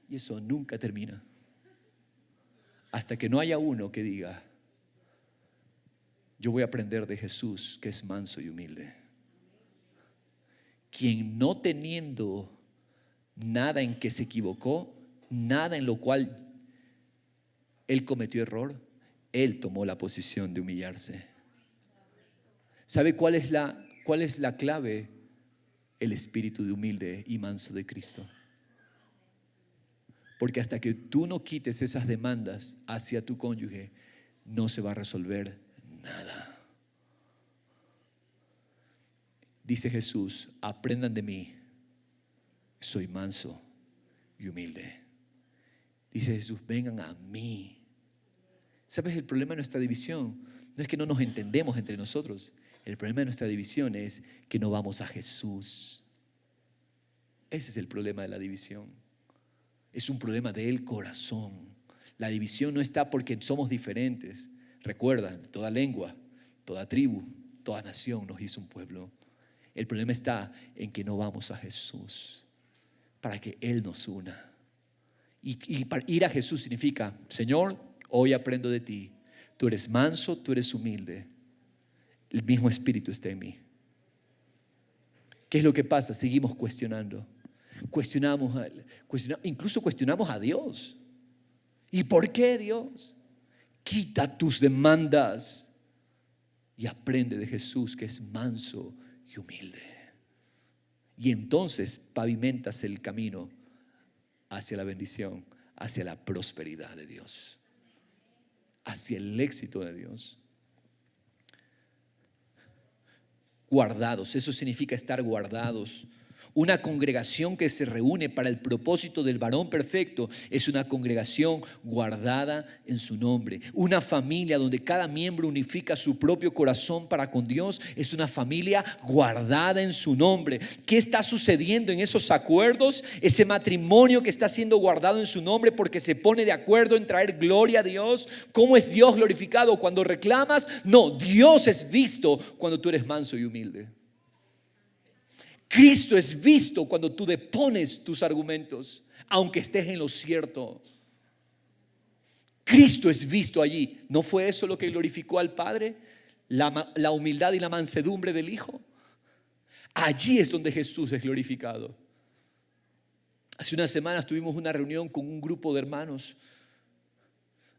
y eso nunca termina. Hasta que no haya uno que diga: yo voy a aprender de Jesús, que es manso y humilde. Quien no teniendo nada en que se equivocó, nada en lo cual Él cometió error, Él tomó la posición de humillarse. ¿Sabe cuál es la clave? El espíritu de humilde y manso de Cristo. Porque hasta que tú no quites esas demandas hacia tu cónyuge, no se va a resolver nada. Dice Jesús: aprendan de mí, soy manso y humilde. Dice Jesús: vengan a mí. ¿Sabes? El problema de nuestra división no es que no nos entendemos entre nosotros. El problema de nuestra división es que no vamos a Jesús. Ese es el problema de la división. Es un problema del corazón. La división no está porque somos diferentes. Recuerda, toda lengua, toda tribu, toda nación nos hizo un pueblo. El problema está en que no vamos a Jesús para que Él nos una. Y para ir a Jesús significa: Señor, hoy aprendo de ti. Tú eres manso, tú eres humilde. El mismo Espíritu está en mí. ¿Qué es lo que pasa? Seguimos cuestionando. Incluso cuestionamos a Dios. ¿Y por qué, Dios? Quita tus demandas y aprende de Jesús, que es manso y humilde. Y entonces pavimentas el camino hacia la bendición, hacia la prosperidad de Dios, hacia el éxito de Dios. Guardados, eso significa estar guardados. Una congregación que se reúne para el propósito del varón perfecto es una congregación guardada en su nombre. Una familia donde cada miembro unifica su propio corazón para con Dios es una familia guardada en su nombre. ¿Qué está sucediendo en esos acuerdos? Ese matrimonio que está siendo guardado en su nombre porque se pone de acuerdo en traer gloria a Dios. ¿Cómo es Dios glorificado? Cuando reclamas. No, Dios es visto cuando tú eres manso y humilde. Cristo es visto cuando tú depones tus argumentos, aunque estés en lo cierto. Cristo es visto allí. ¿No fue eso lo que glorificó al Padre? La humildad y la mansedumbre del Hijo. Allí es donde Jesús es glorificado. Hace unas semanas tuvimos una reunión con un grupo de hermanos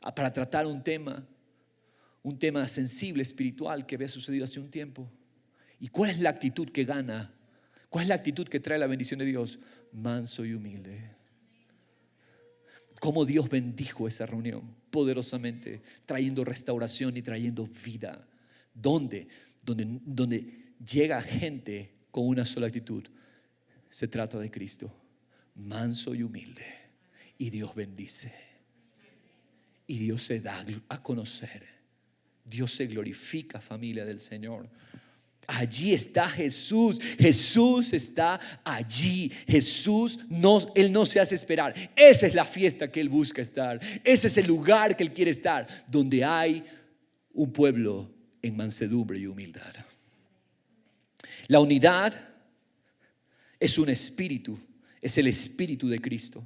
para tratar un tema sensible, espiritual, que había sucedido hace un tiempo. ¿Y cuál es la actitud que gana? ¿Cuál es la actitud que trae la bendición de Dios? Manso y humilde. Cómo Dios bendijo esa reunión poderosamente, trayendo restauración y trayendo vida. ¿Dónde? Donde llega gente con una sola actitud. Se trata de Cristo, manso y humilde. Y Dios bendice. Y Dios se da a conocer. Dios se glorifica, familia del Señor. Allí está Jesús. Jesús está allí. Él no se hace esperar. Esa es la fiesta que Él busca estar. Ese es el lugar que Él quiere estar, donde hay un pueblo en mansedumbre y humildad. La unidad es un espíritu. Es el espíritu de Cristo.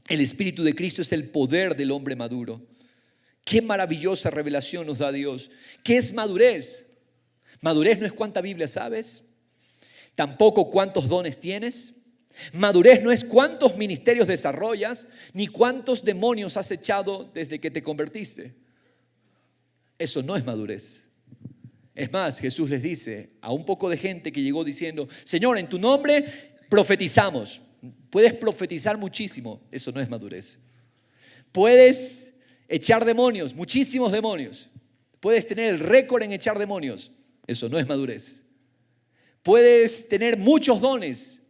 El espíritu de Cristo es el poder del hombre maduro. Qué maravillosa revelación nos da Dios. ¿Qué es madurez? Madurez no es cuánta Biblia sabes, tampoco cuántos dones tienes. Madurez no es cuántos ministerios desarrollas, ni cuántos demonios has echado desde que te convertiste. Eso no es madurez. Es más, Jesús les dice a un poco de gente que llegó diciendo: Señor, en tu nombre profetizamos. Puedes profetizar muchísimo, eso no es madurez. Puedes echar demonios, muchísimos demonios. Puedes tener el récord en echar demonios. Eso no es madurez. Puedes tener muchos dones.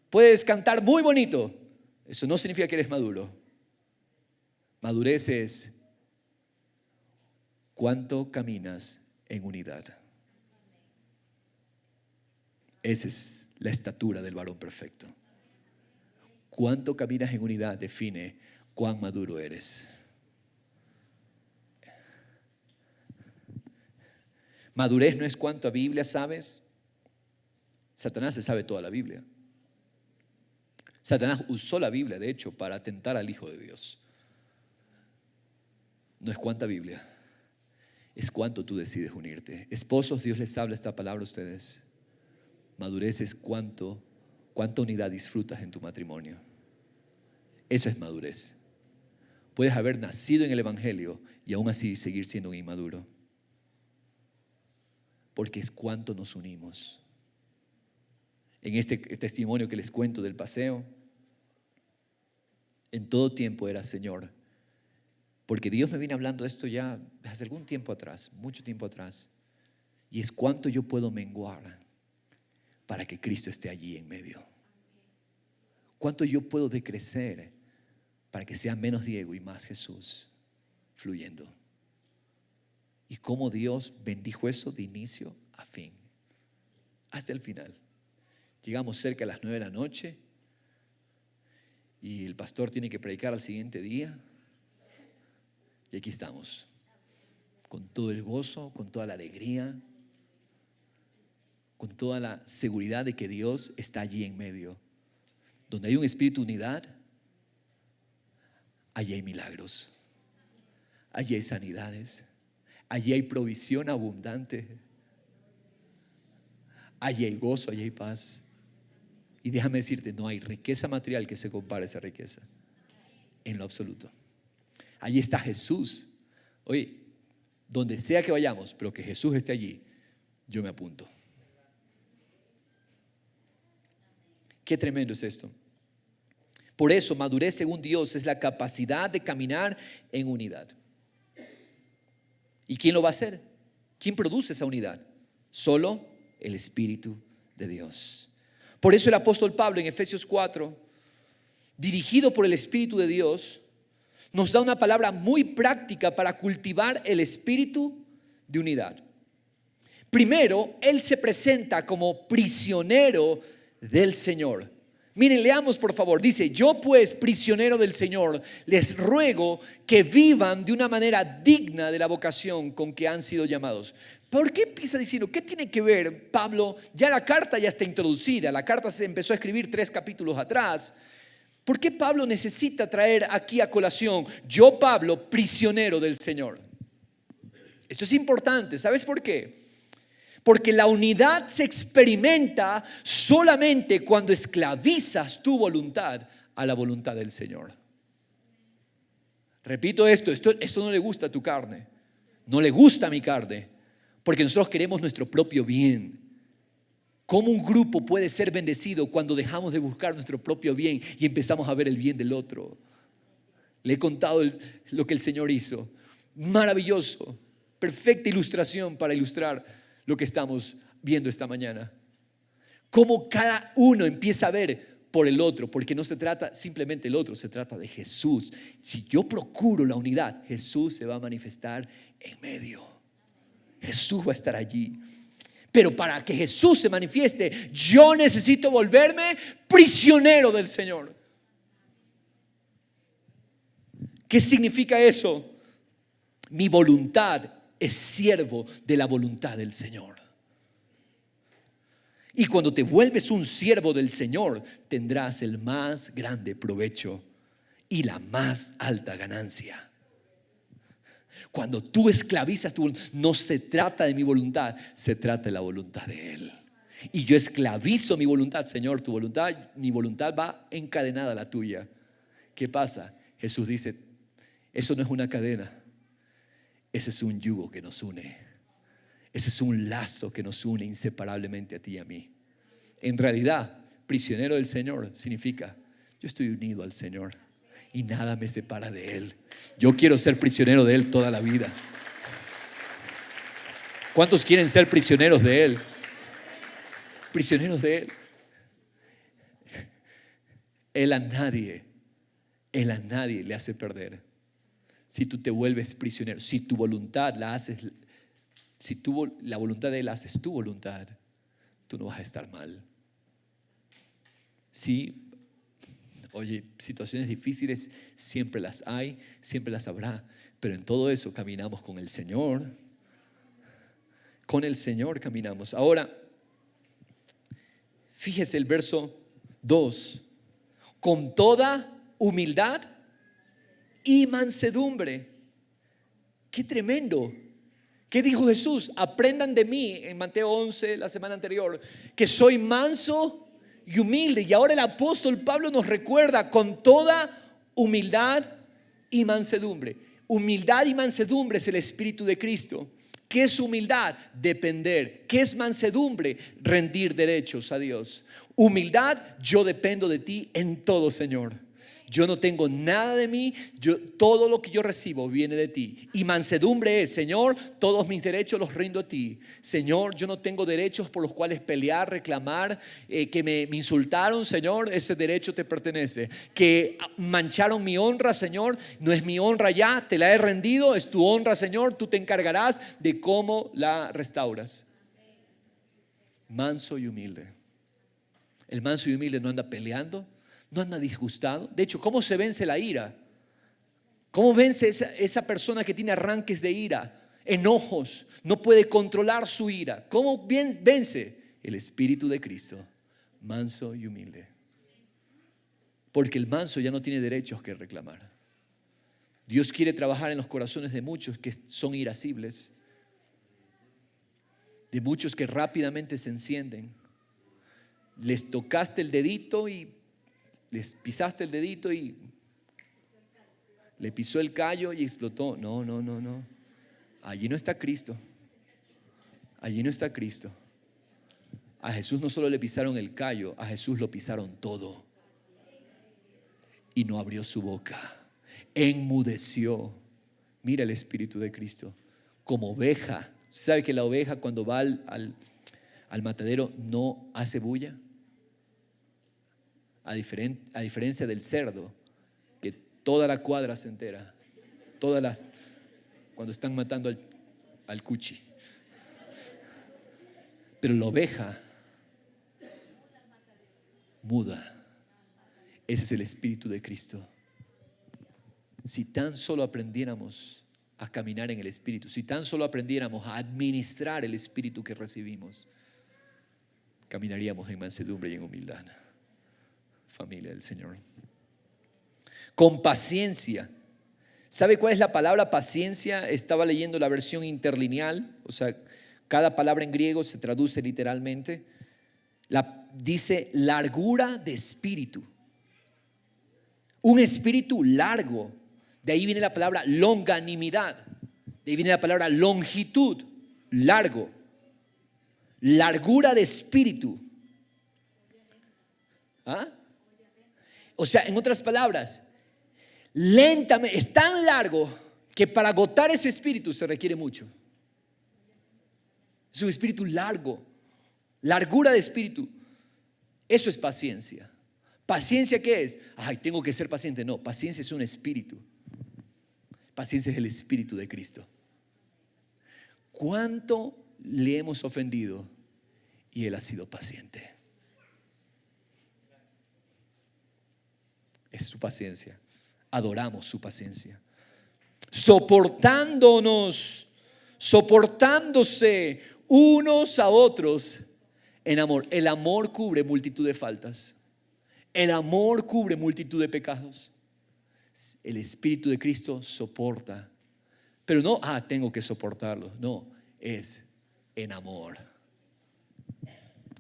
Puedes cantar muy bonito. Eso no significa que eres maduro. Madurez es cuánto caminas en unidad. Esa es la estatura del varón perfecto. Cuánto caminas en unidad define cuán maduro eres. Madurez no es cuánta Biblia sabes. Satanás se sabe toda la Biblia. Satanás usó la Biblia, de hecho, para atentar al Hijo de Dios. No es cuánta Biblia, es cuánto tú decides unirte. Esposos, Dios les habla esta palabra a ustedes. Madurez es cuánta unidad disfrutas en tu matrimonio. Eso es madurez. Puedes haber nacido en el Evangelio y aún así seguir siendo un inmaduro. Porque es cuánto nos unimos. En este testimonio que les cuento del paseo, en todo tiempo era: Señor, porque Dios me viene hablando de esto ya hace algún tiempo atrás, mucho tiempo atrás, y es cuánto yo puedo menguar para que Cristo esté allí en medio. Cuánto yo puedo decrecer para que sea menos Diego y más Jesús fluyendo. Y cómo Dios bendijo eso de inicio a fin, hasta el final. Llegamos cerca a las 9 de la noche y el pastor tiene que predicar al siguiente día. Y aquí estamos, con todo el gozo, con toda la alegría, con toda la seguridad de que Dios está allí en medio. Donde hay un espíritu de unidad, allí hay milagros, allí hay sanidades, allí hay provisión abundante, allí hay gozo, allí hay paz. Y déjame decirte, no hay riqueza material que se compare a esa riqueza, en lo absoluto. Allí está Jesús. Oye, donde sea que vayamos, pero que Jesús esté allí, yo me apunto. Qué tremendo es esto. Por eso, madurez según Dios es la capacidad de caminar en unidad. ¿Y quién lo va a hacer? ¿Quién produce esa unidad? Solo el Espíritu de Dios. Por eso el apóstol Pablo en Efesios 4, dirigido por el Espíritu de Dios, nos da una palabra muy práctica para cultivar el espíritu de unidad. Primero, él se presenta como prisionero del Señor. Miren, leamos por favor. Dice: yo pues, prisionero del Señor, les ruego que vivan de una manera digna de la vocación con que han sido llamados. ¿Por qué empieza diciendo? ¿Qué tiene que ver Pablo? Ya la carta ya está introducida. La carta se empezó a escribir 3 capítulos atrás. ¿Por qué Pablo necesita traer aquí a colación: yo, Pablo, prisionero del Señor? Esto es importante. ¿Sabes por qué? Porque la unidad se experimenta solamente cuando esclavizas tu voluntad a la voluntad del Señor. Repito esto no le gusta a tu carne, no le gusta a mi carne, porque nosotros queremos nuestro propio bien. ¿Cómo un grupo puede ser bendecido cuando dejamos de buscar nuestro propio bien y empezamos a ver el bien del otro? Le he contado lo que el Señor hizo. Maravilloso, perfecta ilustración para ilustrar lo que estamos viendo esta mañana. Cómo cada uno empieza a ver por el otro, porque no se trata simplemente del otro, se trata de Jesús. Si yo procuro la unidad, Jesús se va a manifestar en medio. Jesús va a estar allí. Pero para que Jesús se manifieste, yo necesito volverme prisionero del Señor. ¿Qué significa eso? Mi voluntad es siervo de la voluntad del Señor. Y cuando te vuelves un siervo del Señor, tendrás el más grande provecho y la más alta ganancia. Cuando tú esclavizas tu voluntad, no se trata de mi voluntad, se trata de la voluntad de Él. Y yo esclavizo mi voluntad. Señor, tu voluntad, mi voluntad va encadenada a la tuya. ¿Qué pasa? Jesús dice: eso no es una cadena, ese es un yugo que nos une. Ese es un lazo que nos une inseparablemente a ti y a mí. En realidad, prisionero del Señor significa: yo estoy unido al Señor y nada me separa de Él. Yo quiero ser prisionero de Él toda la vida. ¿Cuántos quieren ser prisioneros de Él? Prisioneros de Él. Él a nadie le hace perder. Si tú te vuelves prisionero, si tu voluntad la haces, si la voluntad de Él haces tu voluntad, tú no vas a estar mal. Sí. Oye, situaciones difíciles siempre las hay, siempre las habrá, pero en todo eso caminamos con el Señor. Con el Señor caminamos. Ahora, fíjese el verso 2. Con toda humildad y mansedumbre. ¡Qué tremendo! ¿Qué dijo Jesús? Aprendan de mí, en Mateo 11, la semana anterior, que soy manso y humilde. Y ahora el apóstol Pablo nos recuerda: con toda humildad y mansedumbre. Humildad y mansedumbre es el Espíritu de Cristo. ¿Qué es humildad? Depender. ¿Qué es mansedumbre? Rendir derechos a Dios. Humildad: yo dependo de ti en todo, Señor. Yo no tengo nada de mí, todo lo que yo recibo viene de ti. Y mansedumbre es: Señor, todos mis derechos los rindo a ti. Señor, yo no tengo derechos por los cuales pelear, reclamar, que me insultaron. Señor, ese derecho te pertenece. Que mancharon mi honra, Señor, no es mi honra ya, te la he rendido, es tu honra, Señor, tú te encargarás de cómo la restauras. Manso y humilde. El manso y humilde no anda peleando, no anda disgustado. De hecho, ¿cómo se vence la ira? ¿Cómo vence esa persona que tiene arranques de ira, enojos, no puede controlar su ira? ¿Cómo vence? El Espíritu de Cristo, manso y humilde. Porque el manso ya no tiene derechos que reclamar. Dios quiere trabajar en los corazones de muchos que son irascibles, de muchos que rápidamente se encienden. Les tocaste el dedito y les pisaste el dedito y le pisó el callo y explotó. No. Allí no está Cristo. Allí no está Cristo. A Jesús no solo le pisaron el callo, a Jesús lo pisaron todo. Y no abrió su boca. Enmudeció. Mira el Espíritu de Cristo. Como oveja. ¿Sabe que la oveja cuando va al matadero no hace bulla? A diferencia del cerdo, que toda la cuadra se entera. Cuando están matando al cuchi. Pero la oveja muda. Ese es el Espíritu de Cristo. Si tan solo aprendiéramos a caminar en el Espíritu, si tan solo aprendiéramos a administrar el Espíritu que recibimos, caminaríamos en mansedumbre y en humildad. Familia del Señor. Con paciencia. ¿Sabe cuál es la palabra paciencia? Estaba leyendo la versión interlineal, o sea, cada palabra en griego se traduce literalmente. Dice largura de espíritu. Un espíritu largo. De ahí viene la palabra longanimidad. De ahí viene la palabra longitud. Largo. Largura de espíritu. ¿Ah? O sea, en otras palabras, lentamente, es tan largo que para agotar ese espíritu se requiere mucho. Es un espíritu largo. Largura de espíritu. Eso es paciencia. ¿Paciencia qué es? Ay, tengo que ser paciente. No, paciencia es un espíritu. Paciencia es el Espíritu de Cristo. ¿Cuánto le hemos ofendido y Él ha sido paciente? Es su paciencia. Adoramos su paciencia. Soportándonos, soportándose unos a otros en amor. El amor cubre multitud de faltas. El amor cubre multitud de pecados. El Espíritu de Cristo soporta. Pero no, tengo que soportarlo. No, es en amor.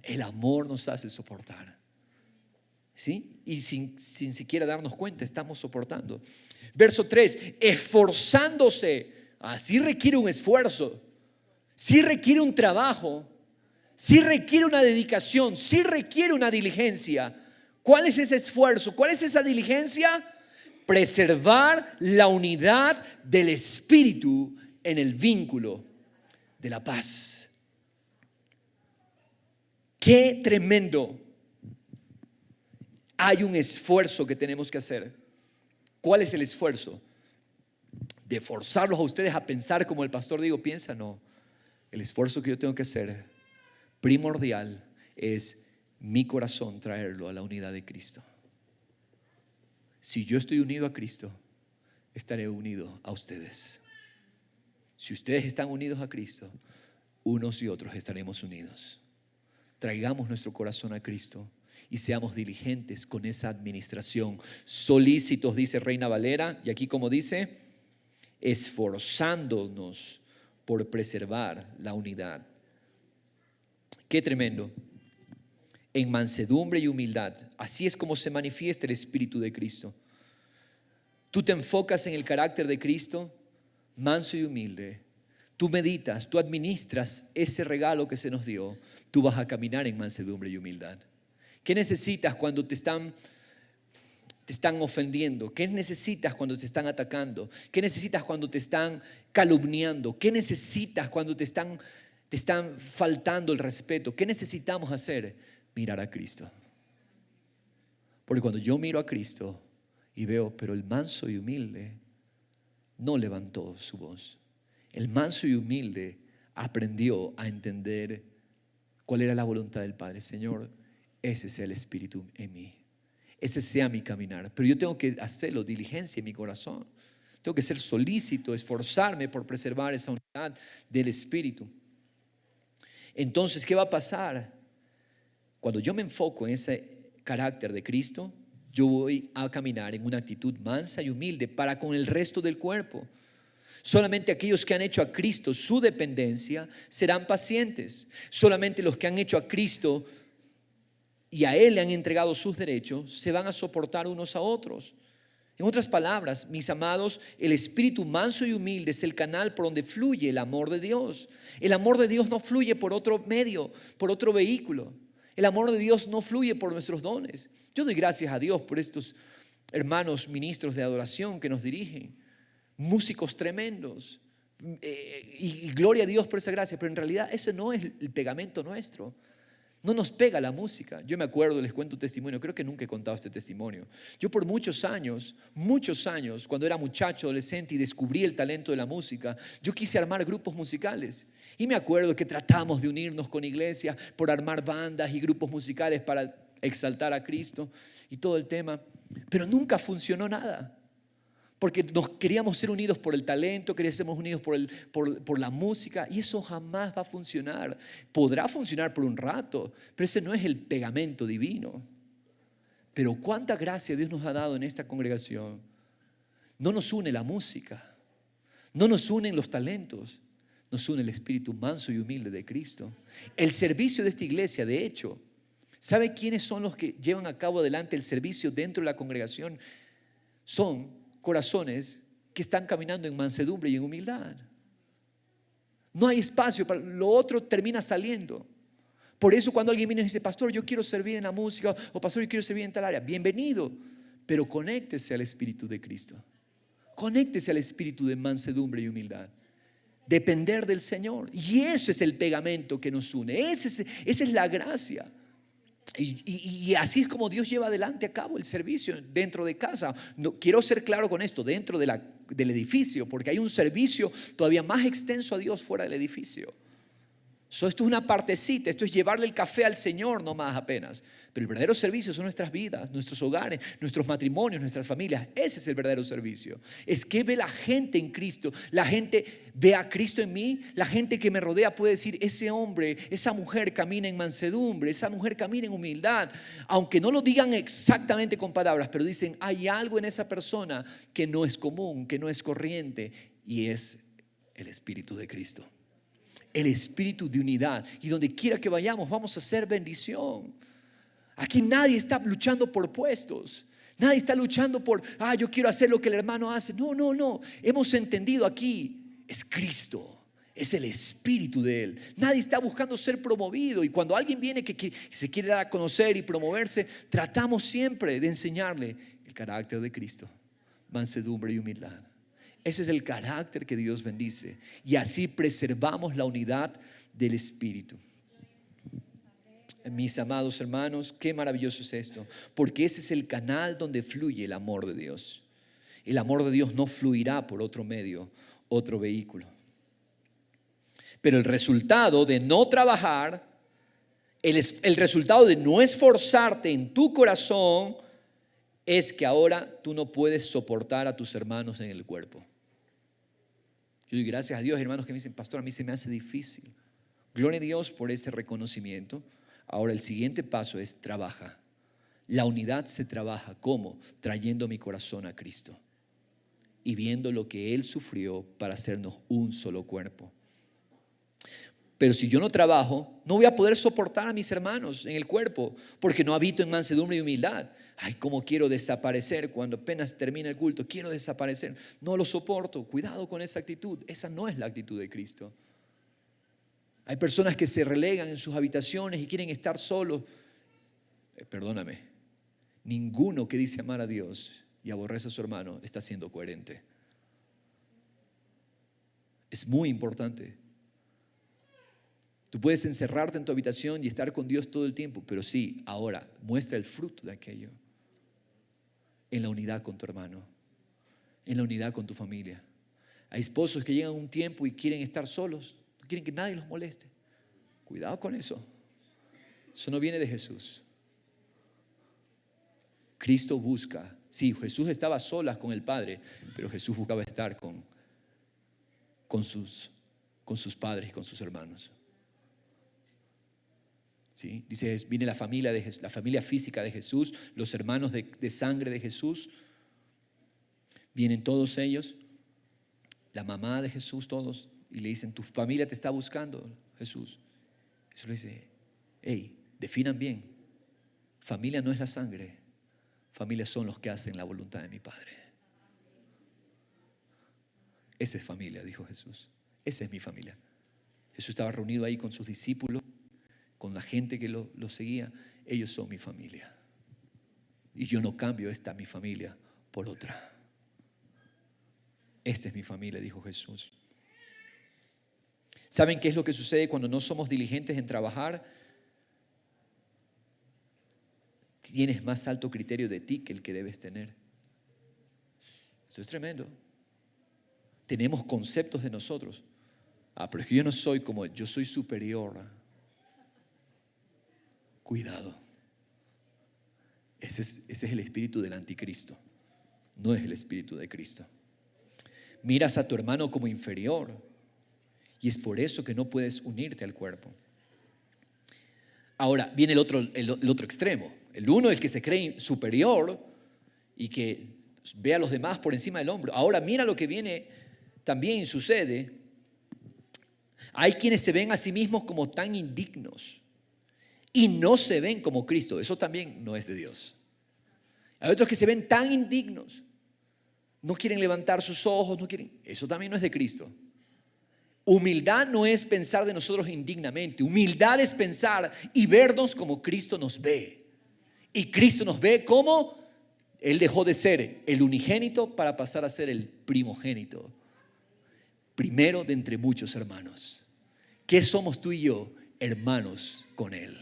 El amor nos hace soportar. ¿Sí? Y sin siquiera darnos cuenta, estamos soportando. Verso 3, esforzándose. Sí requiere un esfuerzo. Sí requiere un trabajo. Sí requiere una dedicación. Sí requiere una diligencia. ¿Cuál es ese esfuerzo? ¿Cuál es esa diligencia? Preservar la unidad del Espíritu en el vínculo de la paz. Qué tremendo. Hay un esfuerzo que tenemos que hacer. ¿Cuál es el esfuerzo? ¿De forzarlos a ustedes a pensar como el pastor Diego piensa? No. El esfuerzo que yo tengo que hacer primordial es mi corazón traerlo a la unidad de Cristo. Si yo estoy unido a Cristo, estaré unido a ustedes. Si ustedes están unidos a Cristo, unos y otros estaremos unidos. Traigamos nuestro corazón a Cristo y seamos diligentes con esa administración. Solícitos, dice Reina Valera, y aquí como dice, esforzándonos por preservar la unidad. Qué tremendo. En mansedumbre y humildad. Así es como se manifiesta el Espíritu de Cristo. Tú te enfocas en el carácter de Cristo, manso y humilde. Tú meditas, tú administras ese regalo que se nos dio. Tú vas a caminar en mansedumbre y humildad. ¿Qué necesitas cuando te están ofendiendo? ¿Qué necesitas cuando te están atacando? ¿Qué necesitas cuando te están calumniando? ¿Qué necesitas cuando te están faltando el respeto? ¿Qué necesitamos hacer? Mirar a Cristo. Porque cuando yo miro a Cristo y veo, pero el manso y humilde no levantó su voz. El manso y humilde aprendió a entender cuál era la voluntad del Padre. Señor, ese es el Espíritu en mí. ese sea mi caminar. Pero yo tengo que hacerlo, diligencia en mi corazón. Tengo que ser solícito, esforzarme por preservar esa unidad del Espíritu. Entonces, ¿qué va a pasar? Cuando yo me enfoco en ese carácter de Cristo, yo voy a caminar en una actitud mansa y humilde para con el resto del cuerpo. Solamente aquellos que han hecho a Cristo su dependencia serán pacientes. Solamente los que han hecho a Cristo y a Él le han entregado sus derechos se van a soportar unos a otros. En otras palabras, mis amados, el espíritu manso y humilde es el canal por donde fluye el amor de Dios. El amor de Dios no fluye por otro medio, por otro vehículo. El amor de Dios no fluye por nuestros dones. Yo doy gracias a Dios por estos hermanos ministros de adoración que nos dirigen, músicos tremendos, y gloria a Dios por esa gracia. Pero en realidad ese no es el pegamento nuestro. No nos pega la música. Yo me acuerdo, les cuento un testimonio, creo que nunca he contado este testimonio. Yo por muchos años, cuando era muchacho, adolescente y descubrí el talento de la música, yo quise armar grupos musicales. Y me acuerdo que tratamos de unirnos con iglesias por armar bandas y grupos musicales para exaltar a Cristo y todo el tema. Pero nunca funcionó nada. Porque nos queríamos ser unidos por el talento, queríamos ser unidos por la música, y eso jamás va a funcionar. Podrá funcionar por un rato, pero ese no es el pegamento divino. Pero cuánta gracia Dios nos ha dado en esta congregación. No nos une la música, no nos unen los talentos, nos une el espíritu manso y humilde de Cristo. El servicio de esta iglesia, de hecho, ¿sabe quiénes son los que llevan a cabo adelante el servicio dentro de la congregación? Son corazones que están caminando en mansedumbre y en humildad. No hay espacio para lo otro, termina saliendo. Por eso cuando alguien viene y dice: pastor, yo quiero servir en la música, o pastor, yo quiero servir en tal área, bienvenido, pero conéctese al Espíritu de Cristo. Conéctese al espíritu de mansedumbre y humildad. Depender del Señor. Y eso es el pegamento que nos une. Esa es la gracia. Y así es como Dios lleva adelante a cabo el servicio dentro de casa. No, quiero ser claro con esto, dentro del edificio, porque hay un servicio todavía más extenso a Dios fuera del edificio. Esto es una partecita, esto es llevarle el café al Señor nomás apenas. Pero el verdadero servicio son nuestras vidas, nuestros hogares, nuestros matrimonios, nuestras familias. Ese es el verdadero servicio. Es que ve la gente en Cristo. La gente ve a Cristo en mí. La gente que me rodea puede decir: ese hombre, esa mujer camina en mansedumbre, esa mujer camina en humildad. Aunque no lo digan exactamente con palabras, pero dicen: hay algo en esa persona que no es común, que no es corriente, y es el Espíritu de Cristo. El espíritu de unidad. Y donde quiera que vayamos vamos a hacer bendición. Aquí nadie está luchando por puestos. Nadie está luchando por: yo quiero hacer lo que el hermano hace. No. Hemos entendido aquí, es Cristo, es el espíritu de Él. Nadie está buscando ser promovido. Y cuando alguien viene que se quiere dar a conocer y promoverse, tratamos siempre de enseñarle el carácter de Cristo: mansedumbre y humildad. Ese es el carácter que Dios bendice. Y así preservamos la unidad del Espíritu. Mis amados hermanos, qué maravilloso es esto. Porque ese es el canal donde fluye el amor de Dios. El amor de Dios no fluirá por otro medio, otro vehículo. Pero el resultado de no trabajar, el resultado de no esforzarte en tu corazón, es que ahora tú no puedes soportar a tus hermanos en el cuerpo. Yo doy gracias a Dios, hermanos, que me dicen: pastor, a mí se me hace difícil. Gloria a Dios por ese reconocimiento. Ahora el siguiente paso es: trabaja. La unidad se trabaja. ¿Cómo? Trayendo mi corazón a Cristo y viendo lo que Él sufrió para hacernos un solo cuerpo. Pero si yo no trabajo, no voy a poder soportar a mis hermanos en el cuerpo, porque no habito en mansedumbre y humildad. Ay, cómo quiero desaparecer cuando apenas termina el culto. Quiero desaparecer, no lo soporto. Cuidado con esa actitud. Esa no es la actitud de Cristo. Hay personas que se relegan en sus habitaciones y quieren estar solos. Perdóname, ninguno que dice amar a Dios y aborrece a su hermano está siendo coherente. Es muy importante. Tú puedes encerrarte en tu habitación y estar con Dios todo el tiempo, pero sí, ahora muestra el fruto de aquello en la unidad con tu hermano, en la unidad con tu familia. Hay esposos que llegan a un tiempo y quieren estar solos, no quieren que nadie los moleste. Cuidado con eso. Eso no viene de Jesús. Cristo busca. Sí, Jesús estaba a solas con el Padre, pero Jesús buscaba estar con sus padres, con sus hermanos. ¿Sí? Dice, viene la familia física de Jesús, los hermanos de sangre de Jesús. Vienen todos ellos, la mamá de Jesús, todos, y le dicen, tu familia te está buscando, Jesús. Jesús le dice, hey, definan bien, familia no es la sangre, familia son los que hacen la voluntad de mi Padre. Esa es familia, dijo Jesús, esa es mi familia. Jesús estaba reunido ahí con sus discípulos, con la gente que lo seguía. Ellos son mi familia, y yo no cambio esta mi familia por otra. Esta es mi familia, dijo Jesús. ¿Saben qué es lo que sucede cuando no somos diligentes en trabajar? Tienes más alto criterio de ti que el que debes tener. Esto es tremendo. Tenemos conceptos de nosotros. Pero es que yo no soy como él, yo soy superior. Cuidado. Ese es el espíritu del anticristo. No es el espíritu de Cristo. Miras a tu hermano como inferior y es por eso que no puedes unirte al cuerpo. Ahora viene el otro extremo. El uno, el que se cree superior y que ve a los demás por encima del hombro. Ahora mira lo que viene, también sucede. Hay quienes se ven a sí mismos como tan indignos y no se ven como Cristo. Eso también no es de Dios. Hay otros que se ven tan indignos, no quieren levantar sus ojos, eso también no es de Cristo. Humildad no es pensar de nosotros indignamente. Humildad es pensar y vernos como Cristo nos ve. Y Cristo nos ve como Él dejó de ser el unigénito para pasar a ser el primogénito. Primero de entre muchos hermanos. ¿Qué somos tú y yo? Hermanos con Él.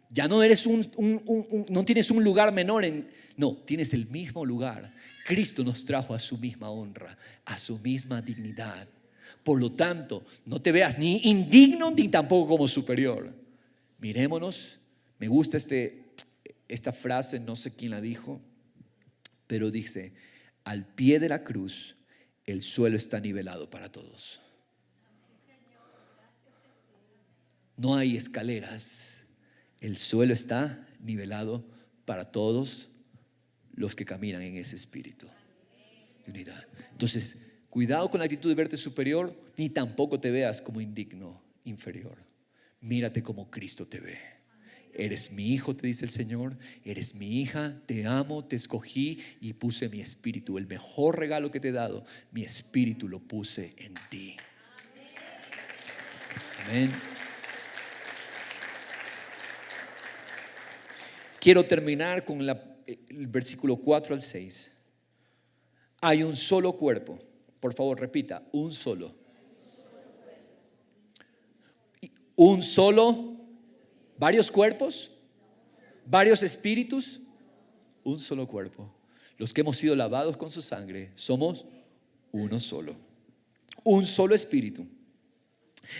Ya no eres no tienes un lugar menor no, tienes el mismo lugar. Cristo nos trajo a su misma honra, a su misma dignidad. Por lo tanto, no te veas ni indigno ni tampoco como superior. Mirémonos. Me gusta esta frase, no sé quién la dijo, pero dice, al pie de la cruz el suelo está nivelado para todos. No hay escaleras. El suelo está nivelado para todos los que caminan en ese espíritu de unidad. Entonces, cuidado con la actitud de verte superior, ni tampoco te veas como indigno, inferior. Mírate como Cristo te ve. Eres mi hijo, te dice el Señor. Eres mi hija, te amo, te escogí y puse mi espíritu. El mejor regalo que te he dado, mi espíritu lo puse en ti. Amén. Quiero terminar con el versículo 4 al 6. Hay un solo cuerpo. Por favor, repita, un solo. Un solo, varios cuerpos, varios espíritus, un solo cuerpo. Los que hemos sido lavados con su sangre, somos uno solo. Un solo espíritu.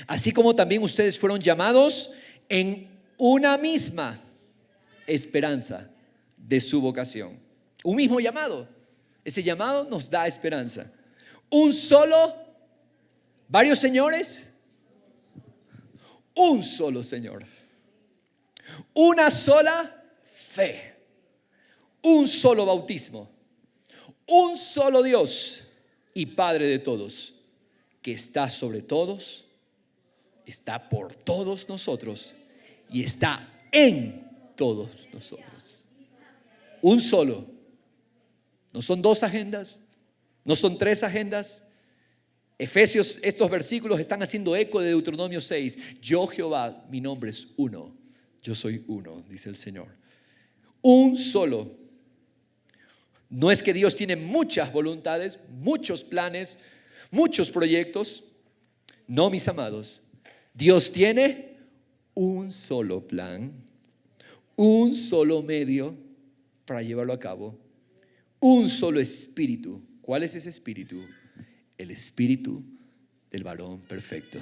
Así como también ustedes fueron llamados en una misma esperanza de su vocación. Un mismo llamado. Ese llamado nos da esperanza. Un solo, varios señores, un solo Señor. Una sola fe. Un solo bautismo. Un solo Dios y Padre de todos, que está sobre todos, está por todos nosotros y está en todos nosotros. Un solo. No son dos agendas, no son tres agendas. Efesios, estos versículos están haciendo eco de Deuteronomio 6. Yo, Jehová, mi nombre es uno. Yo soy uno, dice el Señor. Un solo. No es que Dios tiene muchas voluntades, muchos planes, muchos proyectos. No, mis amados. Dios tiene un solo plan, un solo medio para llevarlo a cabo, un solo espíritu. ¿Cuál es ese espíritu? El espíritu del varón perfecto,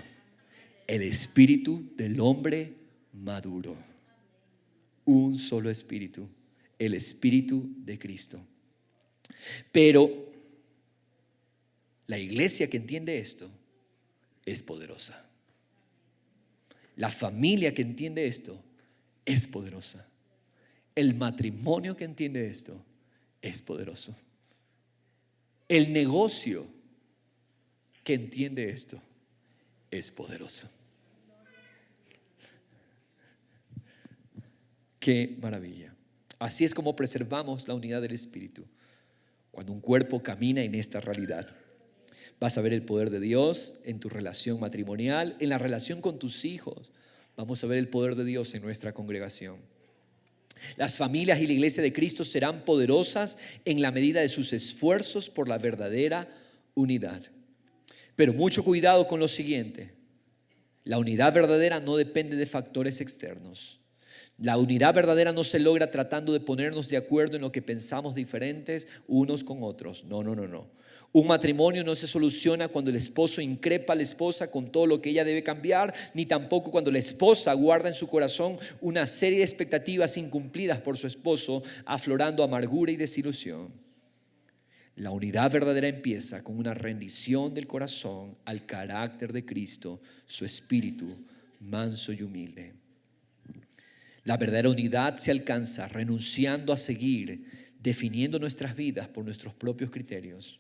el espíritu del hombre maduro. Un solo espíritu. el Espíritu de Cristo. Pero la iglesia que entiende esto es poderosa. La familia que entiende esto es poderosa. El matrimonio que entiende esto es poderoso. El negocio que entiende esto es poderoso. Qué maravilla. Así es como preservamos la unidad del Espíritu. Cuando un cuerpo camina en esta realidad, vas a ver el poder de Dios en tu relación matrimonial, en la relación con tus hijos. Vamos a ver el poder de Dios en nuestra congregación. Las familias y la iglesia de Cristo serán poderosas en la medida de sus esfuerzos por la verdadera unidad. Pero mucho cuidado con lo siguiente: la unidad verdadera no depende de factores externos. La unidad verdadera no se logra tratando de ponernos de acuerdo en lo que pensamos diferentes unos con otros. No. Un matrimonio no se soluciona cuando el esposo increpa a la esposa con todo lo que ella debe cambiar, ni tampoco cuando la esposa guarda en su corazón una serie de expectativas incumplidas por su esposo, aflorando amargura y desilusión. La unidad verdadera empieza con una rendición del corazón al carácter de Cristo, su espíritu manso y humilde. La verdadera unidad se alcanza renunciando a seguir definiendo nuestras vidas por nuestros propios criterios.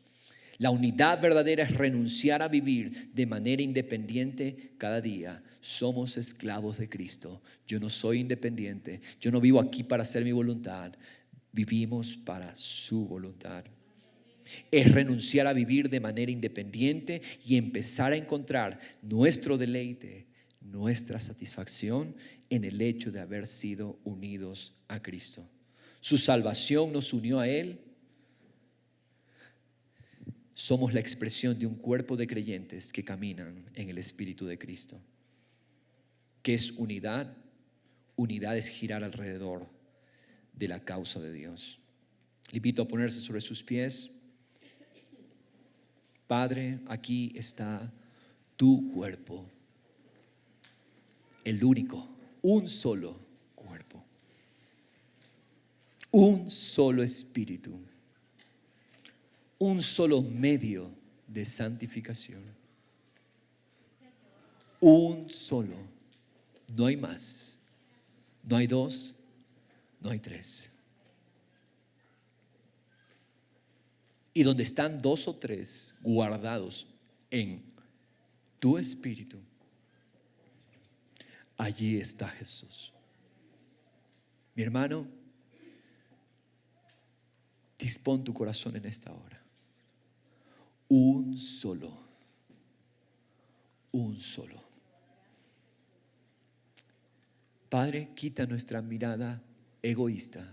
La unidad verdadera es renunciar a vivir de manera independiente cada día. Somos esclavos de Cristo. Yo no soy independiente. Yo no vivo aquí para hacer mi voluntad. Vivimos para su voluntad. Es renunciar a vivir de manera independiente y empezar a encontrar nuestro deleite, nuestra satisfacción en el hecho de haber sido unidos a Cristo. Su salvación nos unió a Él. Somos la expresión de un cuerpo de creyentes que caminan en el Espíritu de Cristo. ¿Qué es unidad? Unidad es girar alrededor de la causa de Dios. Le invito a ponerse sobre sus pies. Padre, aquí está tu cuerpo, el único, un solo cuerpo, un solo espíritu, un solo medio de santificación, un solo, no hay más, no hay dos, no hay tres. Y donde están dos o tres guardados en tu espíritu, allí está Jesús. Mi hermano, dispón tu corazón en esta hora. Un solo. Padre, quita nuestra mirada egoísta,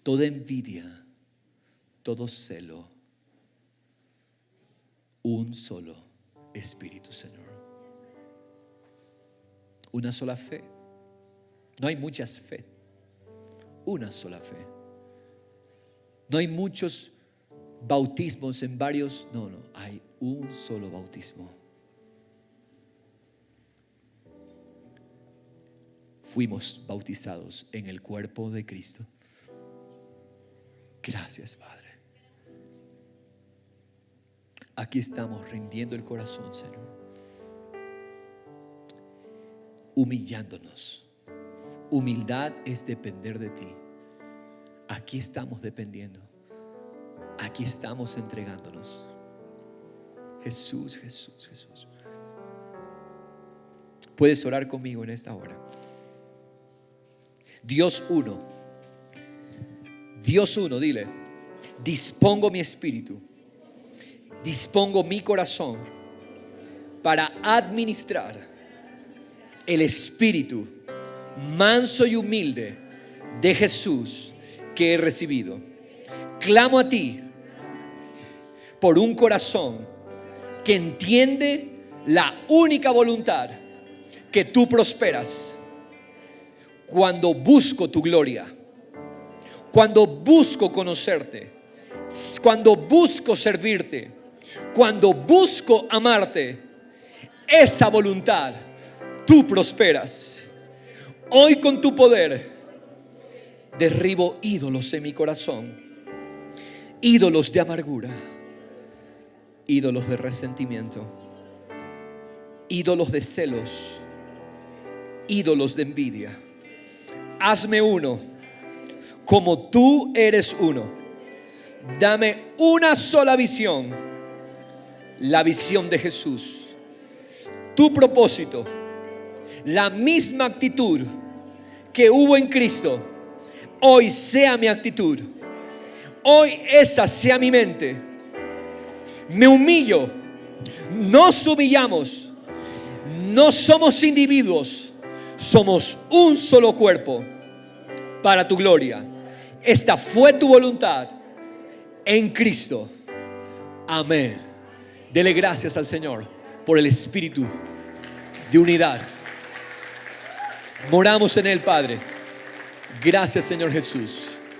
toda envidia, todo celo. Un solo espíritu, Señor. Una sola fe. No hay muchas fe. Una sola fe. No hay muchos bautismos en varios. No, hay un solo bautismo. Fuimos bautizados en el cuerpo de Cristo. Gracias, Padre. Aquí estamos rindiendo el corazón, Señor, humillándonos. Humildad es depender de ti. Aquí estamos dependiendo. Aquí estamos entregándonos. Jesús. Puedes orar conmigo en esta hora. Dios uno, dile: dispongo mi espíritu, dispongo mi corazón para administrar el espíritu manso y humilde de Jesús que he recibido. Clamo a ti por un corazón que entiende la única voluntad, que tú prosperas. Cuando busco tu gloria, cuando busco conocerte, cuando busco servirte, cuando busco amarte, esa voluntad, tú prosperas. Hoy con tu poder Derribo ídolos en mi corazón, ídolos de amargura, ídolos de resentimiento, ídolos de celos, ídolos de envidia. Hazme uno como tú eres uno. Dame una sola visión, la visión de Jesús. Tu propósito, la misma actitud que hubo en Cristo, hoy sea mi actitud. Hoy esa sea mi mente. Me humillo. Nos humillamos. No somos individuos, somos un solo cuerpo para tu gloria. Esta fue tu voluntad en Cristo. Amén. Dele gracias al Señor por el espíritu de unidad. Moramos en Él, Padre. Gracias, Señor Jesús.